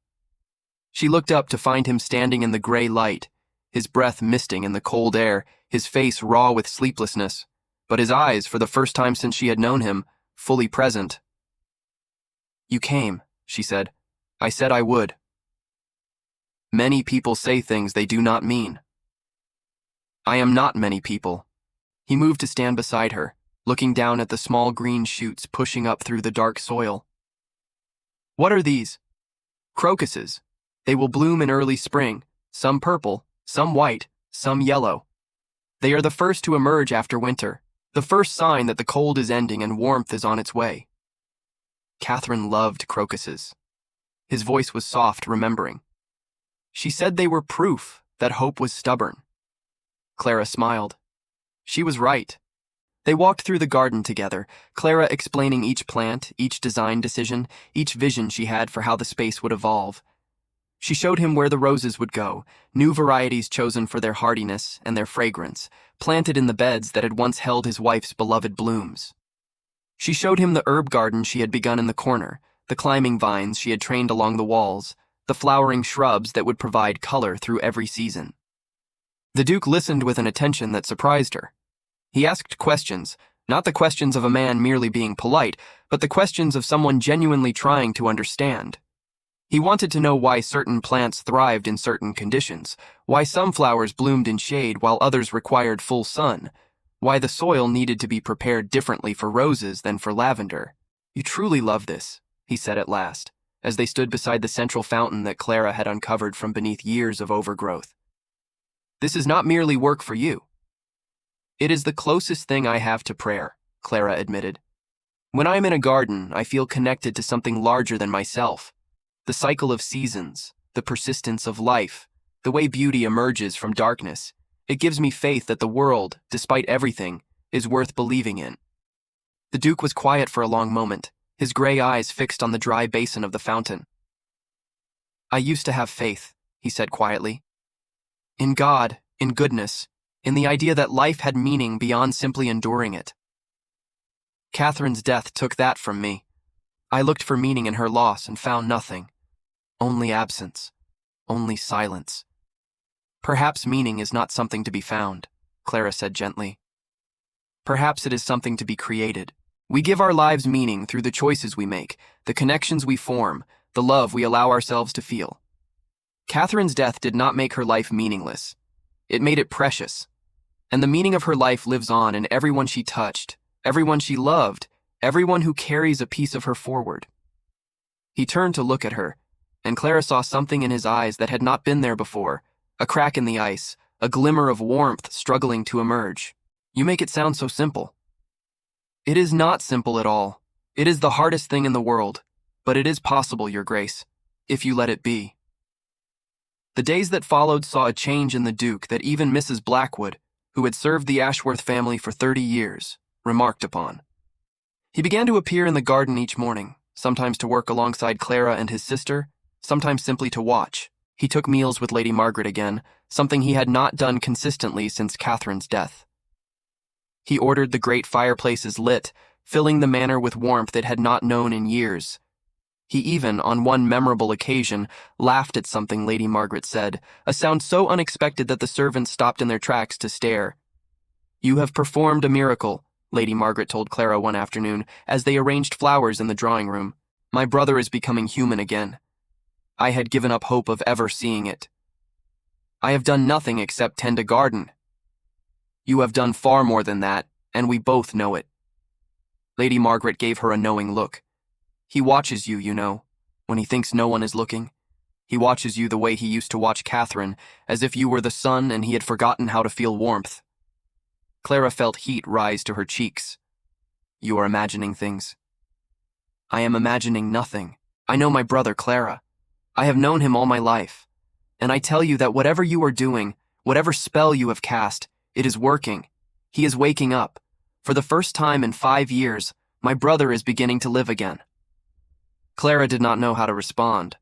She looked up to find him standing in the gray light, his breath misting in the cold air, his face raw with sleeplessness, but his eyes, for the first time since she had known him, fully present. "You came," she said. "I said I would." Many people say things they do not mean. I am not many people. He moved to stand beside her, looking down at the small green shoots pushing up through the dark soil. "What are these?" "Crocuses. They will bloom in early spring, some purple, some white, some yellow. They are the first to emerge after winter, the first sign that the cold is ending and warmth is on its way." Catherine loved crocuses. His voice was soft, remembering. She said they were proof that hope was stubborn. Clara smiled. She was right. They walked through the garden together, Clara explaining each plant, each design decision, each vision she had for how the space would evolve. She showed him where the roses would go, new varieties chosen for their hardiness and their fragrance, planted in the beds that had once held his wife's beloved blooms. She showed him the herb garden she had begun in the corner, the climbing vines she had trained along the walls, the flowering shrubs that would provide color through every season. The Duke listened with an attention that surprised her. He asked questions, not the questions of a man merely being polite, but the questions of someone genuinely trying to understand. He wanted to know why certain plants thrived in certain conditions, why some flowers bloomed in shade while others required full sun, why the soil needed to be prepared differently for roses than for lavender. "You truly love this," he said at last, as they stood beside the central fountain that Clara had uncovered from beneath years of overgrowth. "This is not merely work for you." "It is the closest thing I have to prayer," Clara admitted. "When I am in a garden, I feel connected to something larger than myself. The cycle of seasons, the persistence of life, the way beauty emerges from darkness. It gives me faith that the world, despite everything, is worth believing in." The Duke was quiet for a long moment, his gray eyes fixed on the dry basin of the fountain. "I used to have faith," he said quietly. "In God, in goodness, in the idea that life had meaning beyond simply enduring it. Catherine's death took that from me. I looked for meaning in her loss and found nothing. Only absence. Only silence." "Perhaps meaning is not something to be found," Clara said gently. "Perhaps it is something to be created. We give our lives meaning through the choices we make, the connections we form, the love we allow ourselves to feel. Catherine's death did not make her life meaningless. It made it precious. And the meaning of her life lives on in everyone she touched, everyone she loved, everyone who carries a piece of her forward." He turned to look at her, and Clara saw something in his eyes that had not been there before, a crack in the ice, a glimmer of warmth struggling to emerge. "You make it sound so simple." "It is not simple at all. It is the hardest thing in the world, but it is possible, Your Grace, if you let it be." The days that followed saw a change in the Duke that even Mrs. Blackwood, who had served the Ashworth family for 30 years, remarked upon. He began to appear in the garden each morning, sometimes to work alongside Clara and his sister, sometimes simply to watch. He took meals with Lady Margaret again, something he had not done consistently since Catherine's death. He ordered the great fireplaces lit, filling the manor with warmth it had not known in years. He even, on one memorable occasion, laughed at something Lady Margaret said, a sound so unexpected that the servants stopped in their tracks to stare. "You have performed a miracle," Lady Margaret told Clara one afternoon, as they arranged flowers in the drawing room. "My brother is becoming human again. I had given up hope of ever seeing it. I have done nothing except tend a garden. You have done far more than that, and we both know it." Lady Margaret gave her a knowing look. "He watches you, you know, when he thinks no one is looking. He watches you the way he used to watch Catherine, as if you were the sun and he had forgotten how to feel warmth." Clara felt heat rise to her cheeks. "You are imagining things." "I am imagining nothing. I know my brother, Clara. I have known him all my life. And I tell you that whatever you are doing, whatever spell you have cast, it is working. He is waking up. For the first time in 5 years, my brother is beginning to live again." Clara did not know how to respond.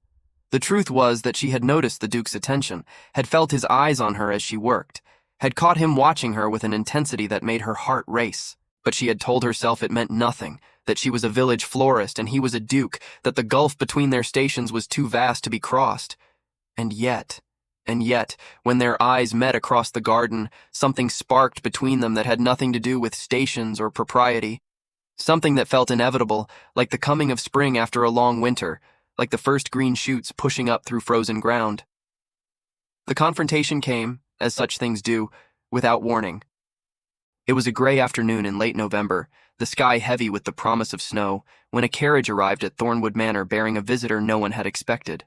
The truth was that she had noticed the Duke's attention, had felt his eyes on her as she worked, had caught him watching her with an intensity that made her heart race. But she had told herself it meant nothing, that she was a village florist and he was a duke, that the gulf between their stations was too vast to be crossed. And yet, when their eyes met across the garden, something sparked between them that had nothing to do with stations or propriety. Something that felt inevitable, like the coming of spring after a long winter, like the first green shoots pushing up through frozen ground. The confrontation came, as such things do, without warning. It was a gray afternoon in late November, the sky heavy with the promise of snow, when a carriage arrived at Thornwood Manor bearing a visitor no one had expected.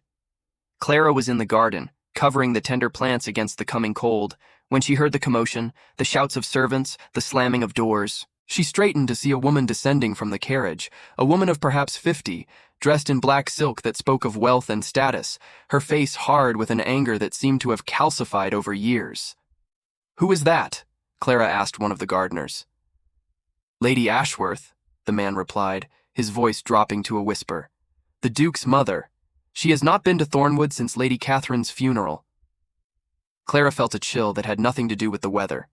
Clara was in the garden, covering the tender plants against the coming cold, when she heard the commotion, the shouts of servants, the slamming of doors. She straightened to see a woman descending from the carriage, a woman of perhaps 50, dressed in black silk that spoke of wealth and status, her face hard with an anger that seemed to have calcified over years. "Who is that?" Clara asked one of the gardeners. "Lady Ashworth," the man replied, his voice dropping to a whisper. "The Duke's mother. She has not been to Thornwood since Lady Catherine's funeral." Clara felt a chill that had nothing to do with the weather.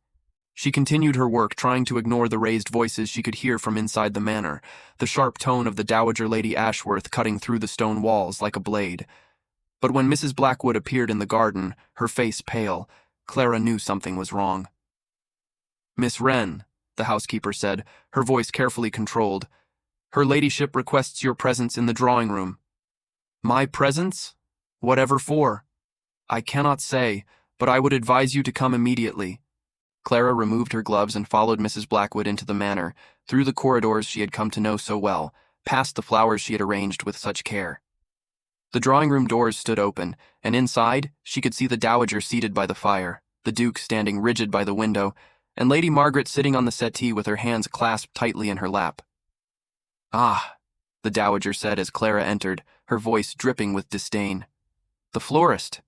She continued her work, trying to ignore the raised voices she could hear from inside the manor, the sharp tone of the Dowager Lady Ashworth cutting through the stone walls like a blade. But when Mrs. Blackwood appeared in the garden, her face pale, Clara knew something was wrong. "Miss Wren," the housekeeper said, her voice carefully controlled, "her ladyship requests your presence in the drawing room." "My presence? Whatever for?" "I cannot say, but I would advise you to come immediately." Clara removed her gloves and followed Mrs. Blackwood into the manor, through the corridors she had come to know so well, past the flowers she had arranged with such care. The drawing-room doors stood open, and inside she could see the Dowager seated by the fire, the Duke standing rigid by the window, and Lady Margaret sitting on the settee with her hands clasped tightly in her lap. "Ah," the Dowager said as Clara entered, her voice dripping with disdain. "The florist.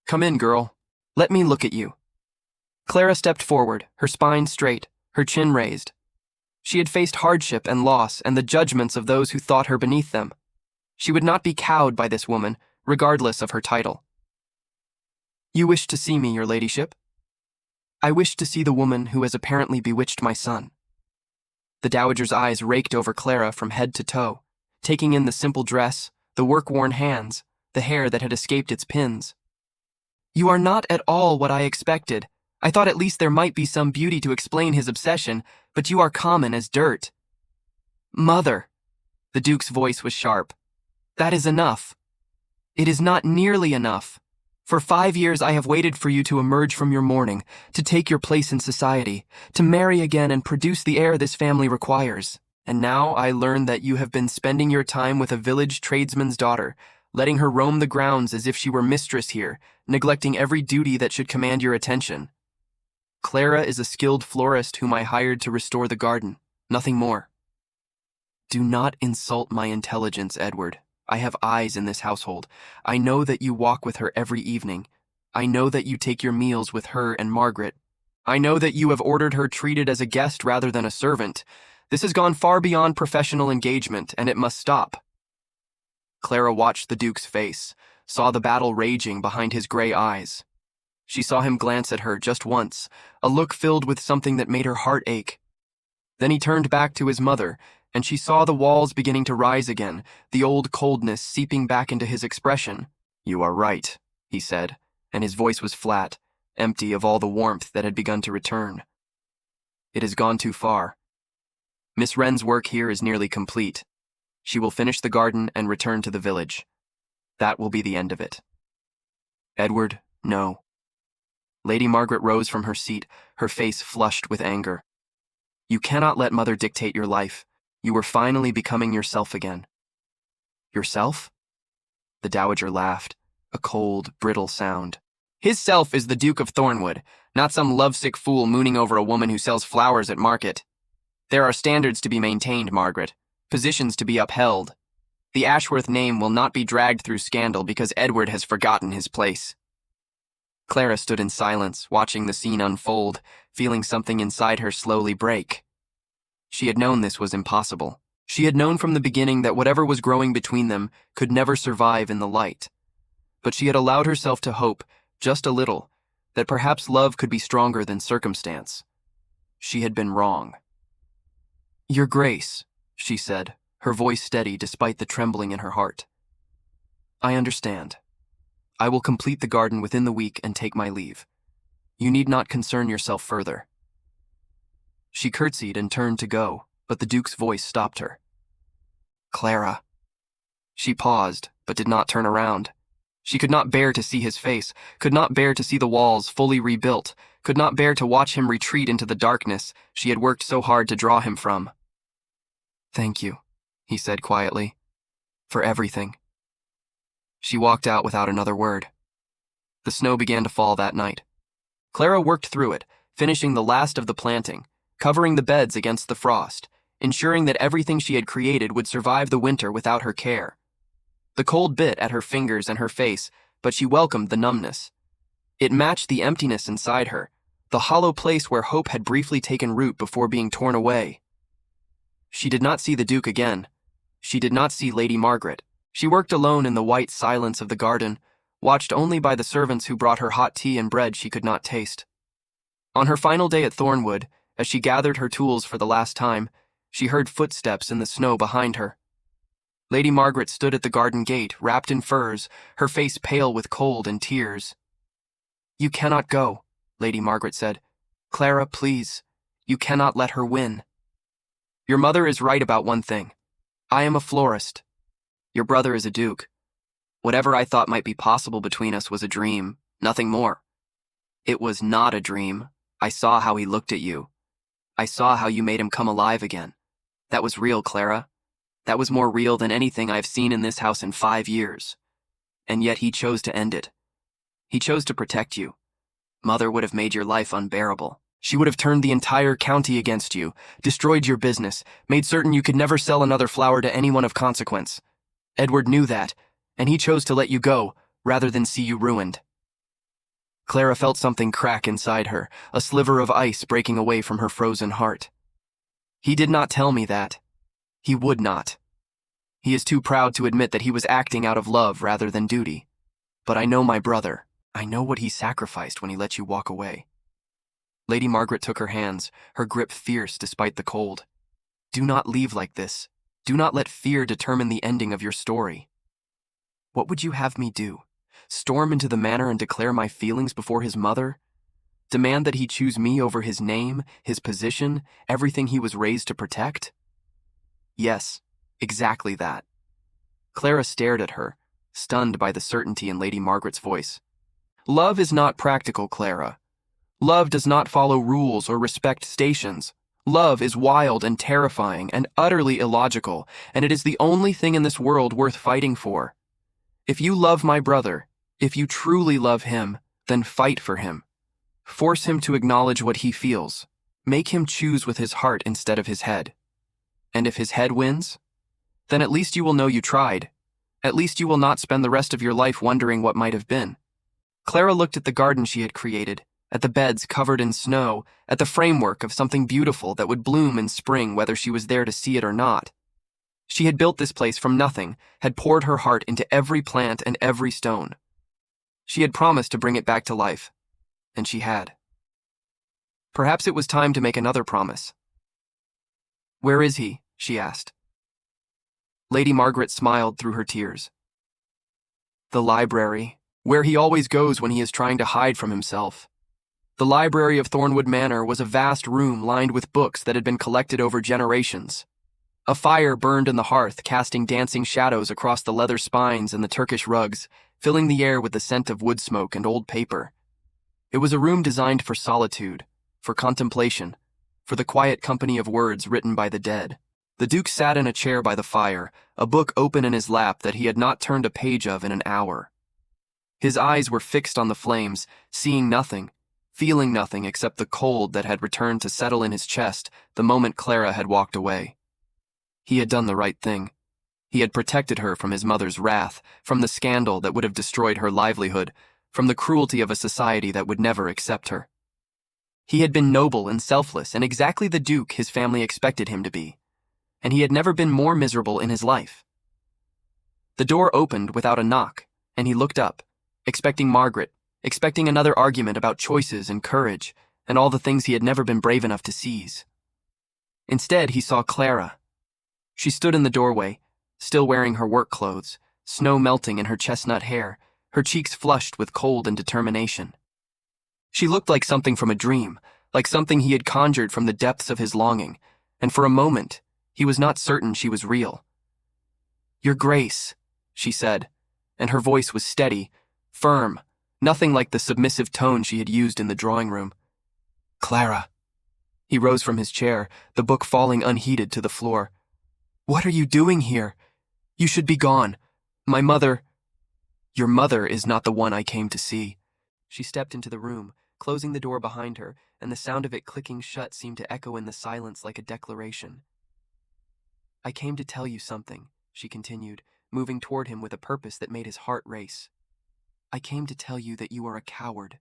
Come in, girl. Let me look at you." Clara stepped forward, her spine straight, her chin raised. She had faced hardship and loss and the judgments of those who thought her beneath them. She would not be cowed by this woman, regardless of her title. "You wish to see me, your ladyship?" "I wish to see the woman who has apparently bewitched my son." The Dowager's eyes raked over Clara from head to toe, taking in the simple dress, the work-worn hands, the hair that had escaped its pins. "You are not at all what I expected. I thought at least there might be some beauty to explain his obsession, but you are common as dirt." "Mother," the Duke's voice was sharp, "that is enough. It is not nearly enough. For 5 years I have waited for you to emerge from your mourning, to take your place in society, to marry again and produce the heir this family requires. And now I learn that you have been spending your time with a village tradesman's daughter, letting her roam the grounds as if she were mistress here, neglecting every duty that should command your attention. Clara is a skilled florist whom I hired to restore the garden, nothing more." "Do not insult my intelligence, Edward. I have eyes in this household. I know that you walk with her every evening. I know that you take your meals with her and Margaret. I know that you have ordered her treated as a guest rather than a servant. This has gone far beyond professional engagement, and it must stop." Clara watched the Duke's face, saw the battle raging behind his gray eyes. She saw him glance at her just once, a look filled with something that made her heart ache. Then he turned back to his mother, and she saw the walls beginning to rise again, the old coldness seeping back into his expression. "You are right," he said, and his voice was flat, empty of all the warmth that had begun to return. "It has gone too far. Miss Wren's work here is nearly complete. She will finish the garden and return to the village. That will be the end of it. Edward, no." Lady Margaret rose from her seat, her face flushed with anger. "You cannot let Mother dictate your life. You were finally becoming yourself again." "Yourself?" The Dowager laughed, a cold, brittle sound. "His self is the Duke of Thornwood, not some lovesick fool mooning over a woman who sells flowers at market. There are standards to be maintained, Margaret, positions to be upheld. The Ashworth name will not be dragged through scandal because Edward has forgotten his place." Clara stood in silence, watching the scene unfold, feeling something inside her slowly break. She had known this was impossible. She had known from the beginning that whatever was growing between them could never survive in the light. but she had allowed herself to hope, just a little, that perhaps love could be stronger than circumstance. She had been wrong. "Your Grace," she said, her voice steady despite the trembling in her heart. "I understand. I will complete the garden within the week and take my leave. You need not concern yourself further." She curtsied and turned to go, but the Duke's voice stopped her. "Clara." She paused, but did not turn around. She could not bear to see his face, could not bear to see the walls fully rebuilt, could not bear to watch him retreat into the darkness she had worked so hard to draw him from. "Thank you," he said quietly, "for everything." She walked out without another word. The snow began to fall that night. Clara worked through it, finishing the last of the planting, covering the beds against the frost, ensuring that everything she had created would survive the winter without her care. The cold bit at her fingers and her face, but she welcomed the numbness. It matched the emptiness inside her, the hollow place where hope had briefly taken root before being torn away. She did not see the Duke again. She did not see Lady Margaret. She worked alone in the white silence of the garden, watched only by the servants who brought her hot tea and bread she could not taste. On her final day at Thornwood, as she gathered her tools for the last time, she heard footsteps in the snow behind her. Lady Margaret stood at the garden gate, wrapped in furs, her face pale with cold and tears. "You cannot go," Lady Margaret said. "Clara, please. You cannot let her win. Your mother is right about one thing. I am a florist. Your brother is a duke. Whatever I thought might be possible between us was a dream, nothing more. It was not a dream. I saw how he looked at you. I saw how you made him come alive again. That was real, Clara. That was more real than anything I've seen in this house in 5 years. And yet he chose to end it. He chose to protect you. Mother would have made your life unbearable. She would have turned the entire county against you, destroyed your business, made certain you could never sell another flower to anyone of consequence. Edward knew that, and he chose to let you go, rather than see you ruined." Clara felt something crack inside her, a sliver of ice breaking away from her frozen heart. "He did not tell me that. He would not. He is too proud to admit that he was acting out of love rather than duty. But I know my brother. I know what he sacrificed when he let you walk away." Lady Margaret took her hands, her grip fierce despite the cold. "Do not leave like this. Do not let fear determine the ending of your story." "What would you have me do? Storm into the manor and declare my feelings before his mother? Demand that he choose me over his name, his position, everything he was raised to protect?" "Yes, exactly that." Clara stared at her, stunned by the certainty in Lady Margaret's voice. "Love is not practical, Clara. Love does not follow rules or respect stations. Love is wild and terrifying and utterly illogical, and it is the only thing in this world worth fighting for. If you love my brother, if you truly love him, then fight for him. Force him to acknowledge what he feels. Make him choose with his heart instead of his head. And if his head wins, then at least you will know you tried. At least you will not spend the rest of your life wondering what might have been." Clara looked at the garden she had created, at the beds covered in snow, at the framework of something beautiful that would bloom in spring whether she was there to see it or not. She had built this place from nothing, had poured her heart into every plant and every stone. She had promised to bring it back to life, and she had. Perhaps it was time to make another promise. "Where is he?" she asked. Lady Margaret smiled through her tears. "The library, where he always goes when he is trying to hide from himself." The library of Thornwood Manor was a vast room lined with books that had been collected over generations. A fire burned in the hearth, casting dancing shadows across the leather spines and the Turkish rugs, filling the air with the scent of wood smoke and old paper. It was a room designed for solitude, for contemplation, for the quiet company of words written by the dead. The Duke sat in a chair by the fire, a book open in his lap that he had not turned a page of in an hour. His eyes were fixed on the flames, seeing nothing, feeling nothing except the cold that had returned to settle in his chest the moment Clara had walked away. He had done the right thing. He had protected her from his mother's wrath, from the scandal that would have destroyed her livelihood, from the cruelty of a society that would never accept her. He had been noble and selfless and exactly the Duke his family expected him to be, and he had never been more miserable in his life. The door opened without a knock, and he looked up, expecting Margaret, expecting another argument about choices and courage and all the things he had never been brave enough to seize. Instead, he saw Clara. She stood in the doorway, still wearing her work clothes, snow melting in her chestnut hair, her cheeks flushed with cold and determination. She looked like something from a dream, like something he had conjured from the depths of his longing, and for a moment, he was not certain she was real. "Your Grace," she said, and her voice was steady, firm, nothing like the submissive tone she had used in the drawing room. "Clara." He rose from his chair, the book falling unheeded to the floor. "What are you doing here? You should be gone. My mother—" "Your mother is not the one I came to see." She stepped into the room, closing the door behind her, and the sound of it clicking shut seemed to echo in the silence like a declaration. "I came to tell you something," she continued, moving toward him with a purpose that made his heart race. "I came to tell you that you are a coward."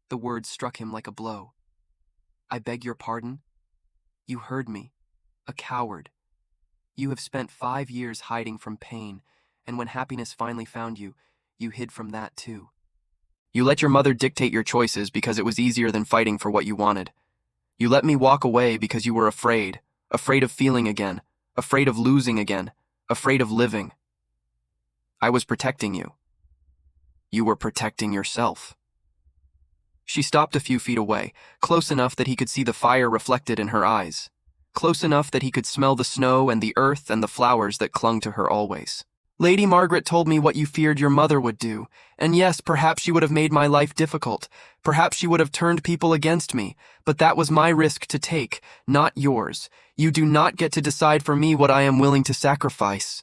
The words struck him like a blow. "I beg your pardon?" "You heard me. A coward. You have spent 5 years hiding from pain, and when happiness finally found you, you hid from that too. You let your mother dictate your choices because it was easier than fighting for what you wanted. You let me walk away because you were afraid of feeling again, afraid of losing again, afraid of living. I was protecting you. You were protecting yourself." She stopped a few feet away, close enough that he could see the fire reflected in her eyes, close enough that he could smell the snow and the earth and the flowers that clung to her always. "Lady Margaret told me what you feared your mother would do, and yes, perhaps she would have made my life difficult. Perhaps she would have turned people against me, but that was my risk to take, not yours. You do not get to decide for me what I am willing to sacrifice."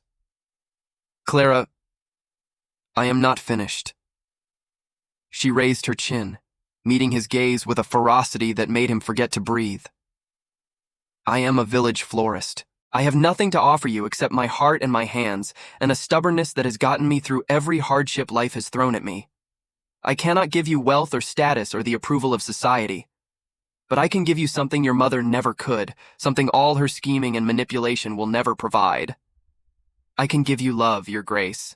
"Clara, I am not finished." She raised her chin, meeting his gaze with a ferocity that made him forget to breathe. "I am a village florist. I have nothing to offer you except my heart and my hands, and a stubbornness that has gotten me through every hardship life has thrown at me. I cannot give you wealth or status or the approval of society. But I can give you something your mother never could, something all her scheming and manipulation will never provide. I can give you love, Your Grace.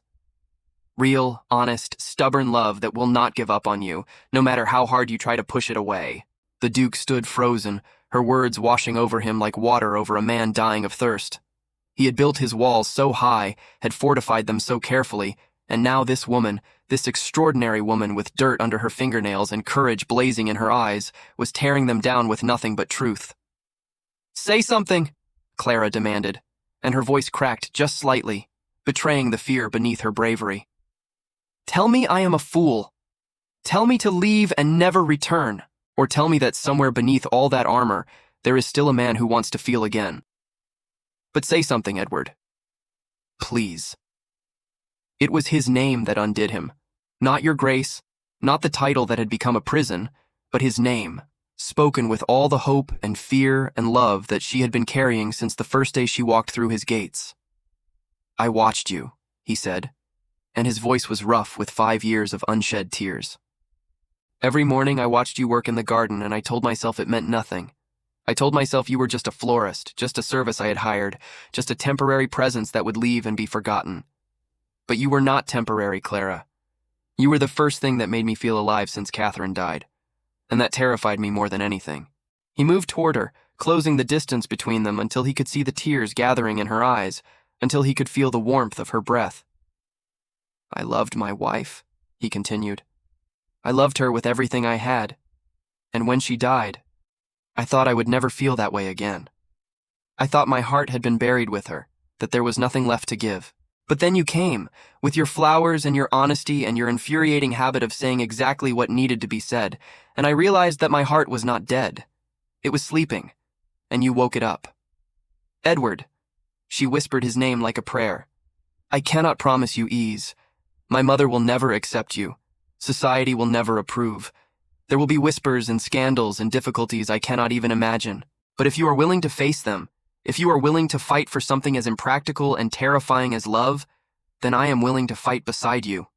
Real, honest, stubborn love that will not give up on you, no matter how hard you try to push it away." The Duke stood frozen, her words washing over him like water over a man dying of thirst. He had built his walls so high, had fortified them so carefully, and now this woman, this extraordinary woman with dirt under her fingernails and courage blazing in her eyes, was tearing them down with nothing but truth. "Say something," Clara demanded, and her voice cracked just slightly, betraying the fear beneath her bravery. "Tell me I am a fool. Tell me to leave and never return. Or tell me that somewhere beneath all that armor, there is still a man who wants to feel again. But say something, Edward. Please." It was his name that undid him. Not Your Grace, not the title that had become a prison, but his name, spoken with all the hope and fear and love that she had been carrying since the first day she walked through his gates. "I watched you," he said, and his voice was rough with 5 years of unshed tears. "Every morning I watched you work in the garden, and I told myself it meant nothing. I told myself you were just a florist, just a service I had hired, just a temporary presence that would leave and be forgotten. But you were not temporary, Clara. You were the first thing that made me feel alive since Catherine died, and that terrified me more than anything." He moved toward her, closing the distance between them until he could see the tears gathering in her eyes, until he could feel the warmth of her breath. "I loved my wife," he continued. "I loved her with everything I had, and when she died, I thought I would never feel that way again. I thought my heart had been buried with her, that there was nothing left to give. But then you came, with your flowers and your honesty and your infuriating habit of saying exactly what needed to be said, and I realized that my heart was not dead. It was sleeping, and you woke it up. Edward," she whispered his name like a prayer, "I cannot promise you ease. My mother will never accept you. Society will never approve. There will be whispers and scandals and difficulties I cannot even imagine. But if you are willing to face them, if you are willing to fight for something as impractical and terrifying as love, then I am willing to fight beside you."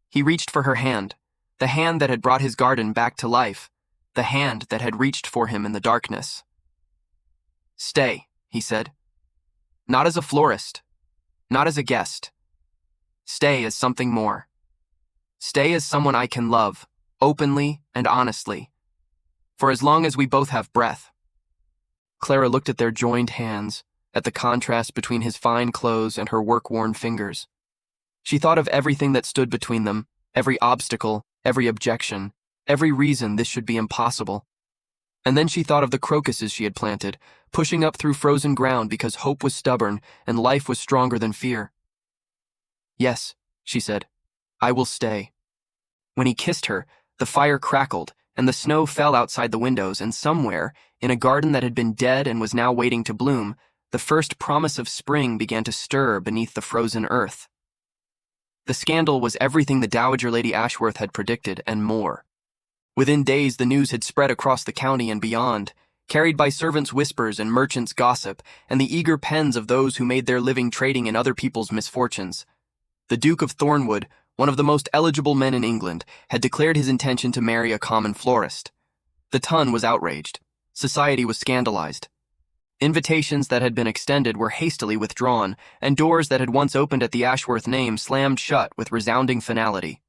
He reached for her hand, the hand that had brought his garden back to life, the hand that had reached for him in the darkness. "Stay," he said. "Not as a florist, not as a guest. Stay as something more. Stay as someone I can love, openly and honestly, for as long as we both have breath." Clara looked at their joined hands, at the contrast between his fine clothes and her work-worn fingers. She thought of everything that stood between them, every obstacle, every objection, every reason this should be impossible. And then she thought of the crocuses she had planted, pushing up through frozen ground because hope was stubborn and life was stronger than fear. "Yes," she said, "I will stay." When he kissed her, the fire crackled, and the snow fell outside the windows, and somewhere, in a garden that had been dead and was now waiting to bloom, the first promise of spring began to stir beneath the frozen earth. The scandal was everything the Dowager Lady Ashworth had predicted, and more. Within days, the news had spread across the county and beyond, carried by servants' whispers and merchants' gossip, and the eager pens of those who made their living trading in other people's misfortunes. The Duke of Thornwood, one of the most eligible men in England, had declared his intention to marry a common florist. The ton was outraged. Society was scandalized. Invitations that had been extended were hastily withdrawn, and doors that had once opened at the Ashworth name slammed shut with resounding finality.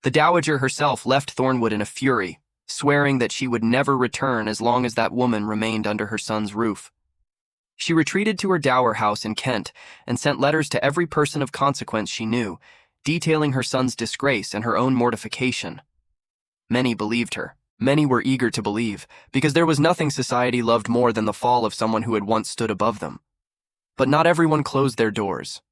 The Dowager herself left Thornwood in a fury, swearing that she would never return as long as that woman remained under her son's roof. She retreated to her dower house in Kent and sent letters to every person of consequence she knew, detailing her son's disgrace and her own mortification. Many believed her. Many were eager to believe, because there was nothing society loved more than the fall of someone who had once stood above them. But not everyone closed their doors.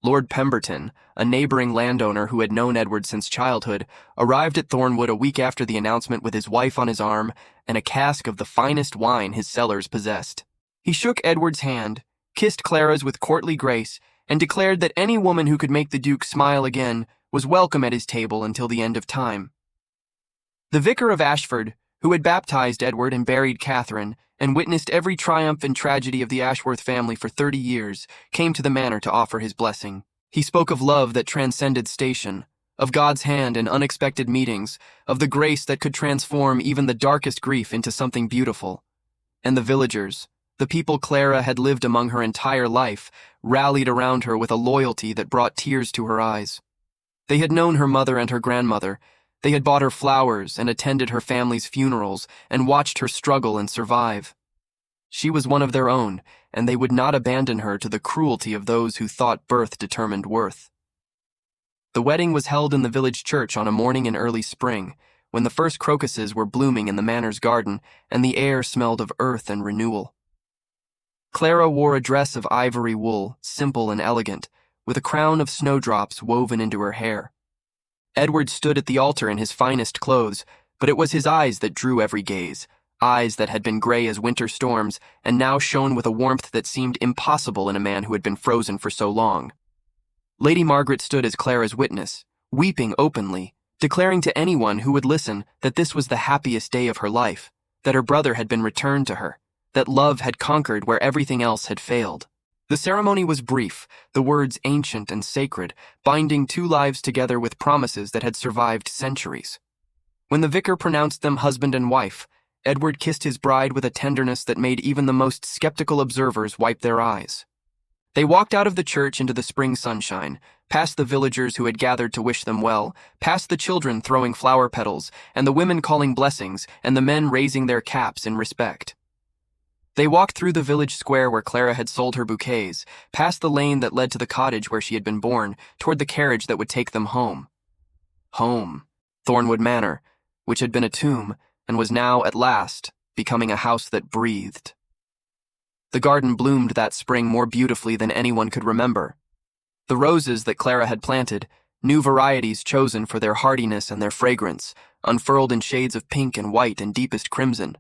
Lord Pemberton, a neighboring landowner who had known Edward since childhood, arrived at Thornwood a week after the announcement with his wife on his arm and a cask of the finest wine his cellars possessed. He shook Edward's hand, kissed Clara's with courtly grace, and declared that any woman who could make the Duke smile again was welcome at his table until the end of time. The vicar of Ashford, who had baptized Edward and buried Catherine, and witnessed every triumph and tragedy of the Ashworth family for 30 years, came to the manor to offer his blessing. He spoke of love that transcended station, of God's hand in unexpected meetings, of the grace that could transform even the darkest grief into something beautiful. And the villagers, the people Clara had lived among her entire life, rallied around her with a loyalty that brought tears to her eyes. They had known her mother and her grandmother. They had bought her flowers and attended her family's funerals and watched her struggle and survive. She was one of their own, and they would not abandon her to the cruelty of those who thought birth determined worth. The wedding was held in the village church on a morning in early spring, when the first crocuses were blooming in the manor's garden and the air smelled of earth and renewal. Clara wore a dress of ivory wool, simple and elegant, with a crown of snowdrops woven into her hair. Edward stood at the altar in his finest clothes, but it was his eyes that drew every gaze, eyes that had been gray as winter storms and now shone with a warmth that seemed impossible in a man who had been frozen for so long. Lady Margaret stood as Clara's witness, weeping openly, declaring to anyone who would listen that this was the happiest day of her life, that her brother had been returned to her, that love had conquered where everything else had failed. The ceremony was brief, the words ancient and sacred, binding two lives together with promises that had survived centuries. When the vicar pronounced them husband and wife, Edward kissed his bride with a tenderness that made even the most skeptical observers wipe their eyes. They walked out of the church into the spring sunshine, past the villagers who had gathered to wish them well, past the children throwing flower petals, and the women calling blessings, and the men raising their caps in respect. They walked through the village square where Clara had sold her bouquets, past the lane that led to the cottage where she had been born, toward the carriage that would take them home. Home. Thornwood Manor, which had been a tomb, and was now, at last, becoming a house that breathed. The garden bloomed that spring more beautifully than anyone could remember. The roses that Clara had planted, new varieties chosen for their hardiness and their fragrance, unfurled in shades of pink and white and deepest crimson.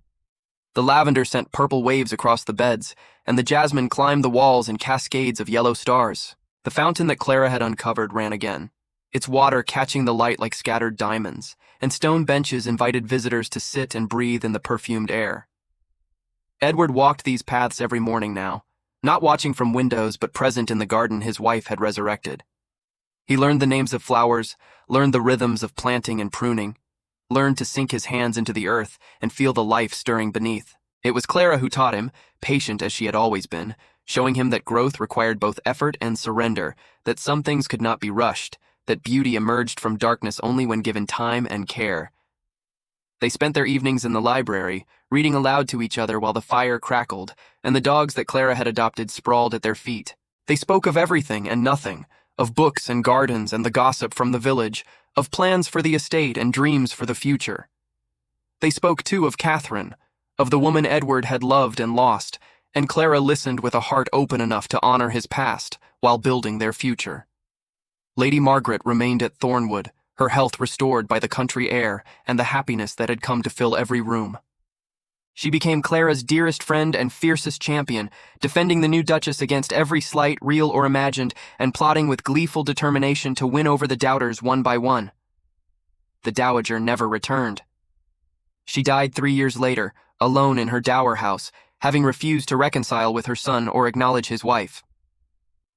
The lavender sent purple waves across the beds, and the jasmine climbed the walls in cascades of yellow stars. The fountain that Clara had uncovered ran again, its water catching the light like scattered diamonds, and stone benches invited visitors to sit and breathe in the perfumed air. Edward walked these paths every morning now, not watching from windows but present in the garden his wife had resurrected. He learned the names of flowers, learned the rhythms of planting and pruning, learned to sink his hands into the earth and feel the life stirring beneath. It was Clara who taught him, patient as she had always been, showing him that growth required both effort and surrender, that some things could not be rushed, that beauty emerged from darkness only when given time and care. They spent their evenings in the library, reading aloud to each other while the fire crackled, and the dogs that Clara had adopted sprawled at their feet. They spoke of everything and nothing, of books and gardens and the gossip from the village, of plans for the estate and dreams for the future. They spoke too of Catherine, of the woman Edward had loved and lost, and Clara listened with a heart open enough to honor his past while building their future. Lady Margaret remained at Thornwood, her health restored by the country air and the happiness that had come to fill every room. She became Clara's dearest friend and fiercest champion, defending the new Duchess against every slight, real or imagined, and plotting with gleeful determination to win over the doubters one by one. The Dowager never returned. She died 3 years later, alone in her dower house, having refused to reconcile with her son or acknowledge his wife.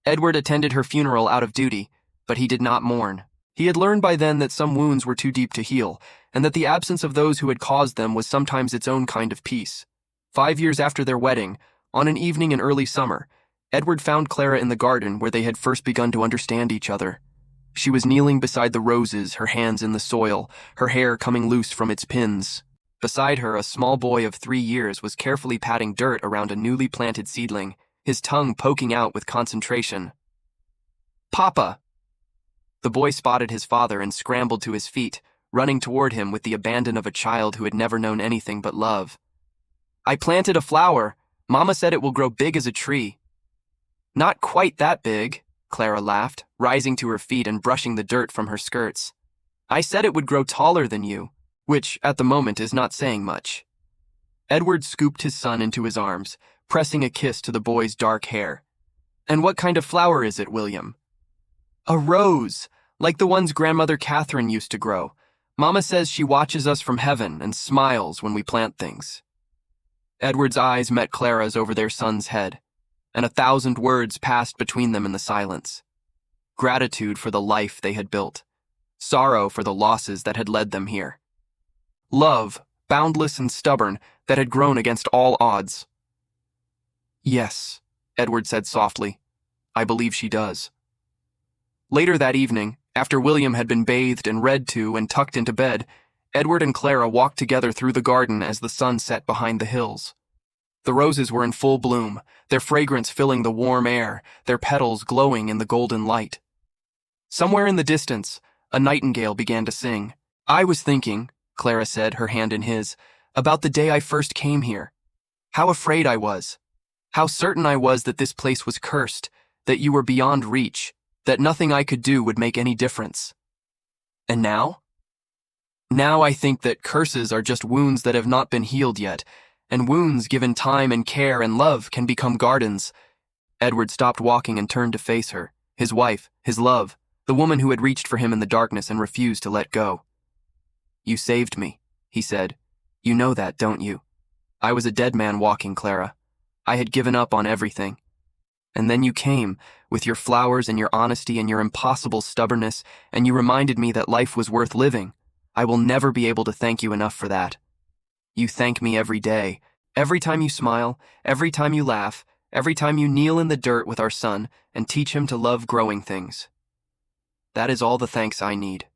Edward attended her funeral out of duty, but he did not mourn. He had learned by then that some wounds were too deep to heal, and that the absence of those who had caused them was sometimes its own kind of peace. 5 years after their wedding, on an evening in early summer, Edward found Clara in the garden where they had first begun to understand each other. She was kneeling beside the roses, her hands in the soil, her hair coming loose from its pins. Beside her, a small boy of 3 years was carefully patting dirt around a newly planted seedling, his tongue poking out with concentration. "Papa!" The boy spotted his father and scrambled to his feet, running toward him with the abandon of a child who had never known anything but love. "I planted a flower. Mama said it will grow big as a tree." "Not quite that big," Clara laughed, rising to her feet and brushing the dirt from her skirts. "I said it would grow taller than you, which, at the moment, is not saying much." Edward scooped his son into his arms, pressing a kiss to the boy's dark hair. "And what kind of flower is it, William?" "A rose, like the ones Grandmother Catherine used to grow. Mama says she watches us from heaven and smiles when we plant things." Edward's eyes met Clara's over their son's head, and 1,000 words passed between them in the silence. Gratitude for the life they had built, sorrow for the losses that had led them here. Love, boundless and stubborn, that had grown against all odds. "Yes," Edward said softly, "I believe she does." Later that evening, after William had been bathed and read to and tucked into bed, Edward and Clara walked together through the garden as the sun set behind the hills. The roses were in full bloom, their fragrance filling the warm air, their petals glowing in the golden light. Somewhere in the distance, a nightingale began to sing. "I was thinking," Clara said, her hand in his, "about the day I first came here. How afraid I was. How certain I was that this place was cursed, that you were beyond reach, that nothing I could do would make any difference. And now? Now I think that curses are just wounds that have not been healed yet, and wounds given time and care and love can become gardens." Edward stopped walking and turned to face her, his wife, his love, the woman who had reached for him in the darkness and refused to let go. "You saved me," he said. "You know that, don't you? I was a dead man walking, Clara. I had given up on everything. And then you came, with your flowers and your honesty and your impossible stubbornness, and you reminded me that life was worth living. I will never be able to thank you enough for that. You thank me every day, every time you smile, every time you laugh, every time you kneel in the dirt with our son and teach him to love growing things. That is all the thanks I need."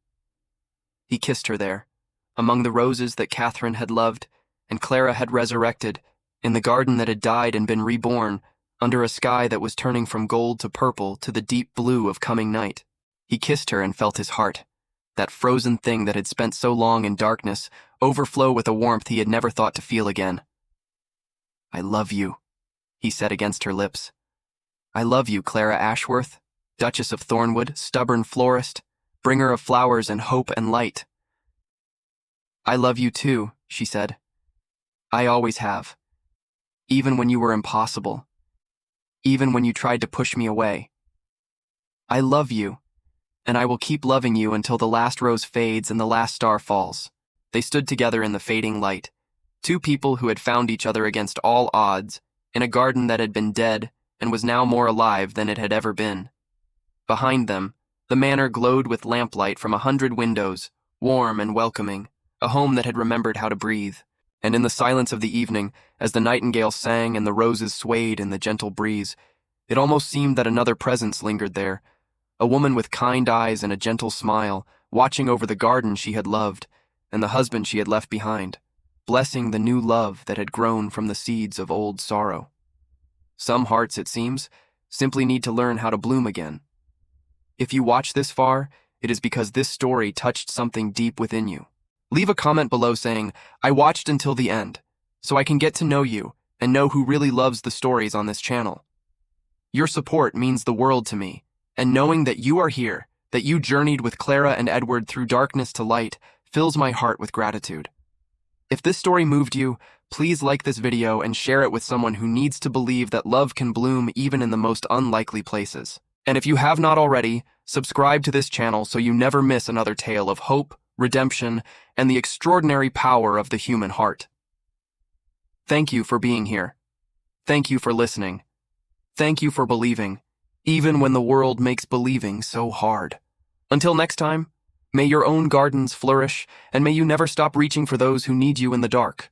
He kissed her there, among the roses that Catherine had loved and Clara had resurrected, in the garden that had died and been reborn, under a sky that was turning from gold to purple to the deep blue of coming night. He kissed her and felt his heart, that frozen thing that had spent so long in darkness, overflow with a warmth he had never thought to feel again. "I love you," he said against her lips. "I love you, Clara Ashworth, Duchess of Thornwood, stubborn florist, bringer of flowers and hope and light." "I love you too," she said. "I always have. Even when you were impossible. Even when you tried to push me away. I love you, and I will keep loving you until the last rose fades and the last star falls." They stood together in the fading light, two people who had found each other against all odds, in a garden that had been dead and was now more alive than it had ever been. Behind them, the manor glowed with lamplight from 100 windows, warm and welcoming, a home that had remembered how to breathe. And in the silence of the evening, as the nightingale sang and the roses swayed in the gentle breeze, it almost seemed that another presence lingered there, a woman with kind eyes and a gentle smile, watching over the garden she had loved and the husband she had left behind, blessing the new love that had grown from the seeds of old sorrow. Some hearts, it seems, simply need to learn how to bloom again. If you watch this far, it is because this story touched something deep within you. Leave a comment below saying, "I watched until the end," so I can get to know you and know who really loves the stories on this channel. Your support means the world to me, and knowing that you are here, that you journeyed with Clara and Edward through darkness to light, fills my heart with gratitude. If this story moved you, please like this video and share it with someone who needs to believe that love can bloom even in the most unlikely places. And if you have not already, subscribe to this channel so you never miss another tale of hope, redemption, and the extraordinary power of the human heart. Thank you for being here. Thank you for listening. Thank you for believing, even when the world makes believing so hard. Until next time, may your own gardens flourish, and may you never stop reaching for those who need you in the dark.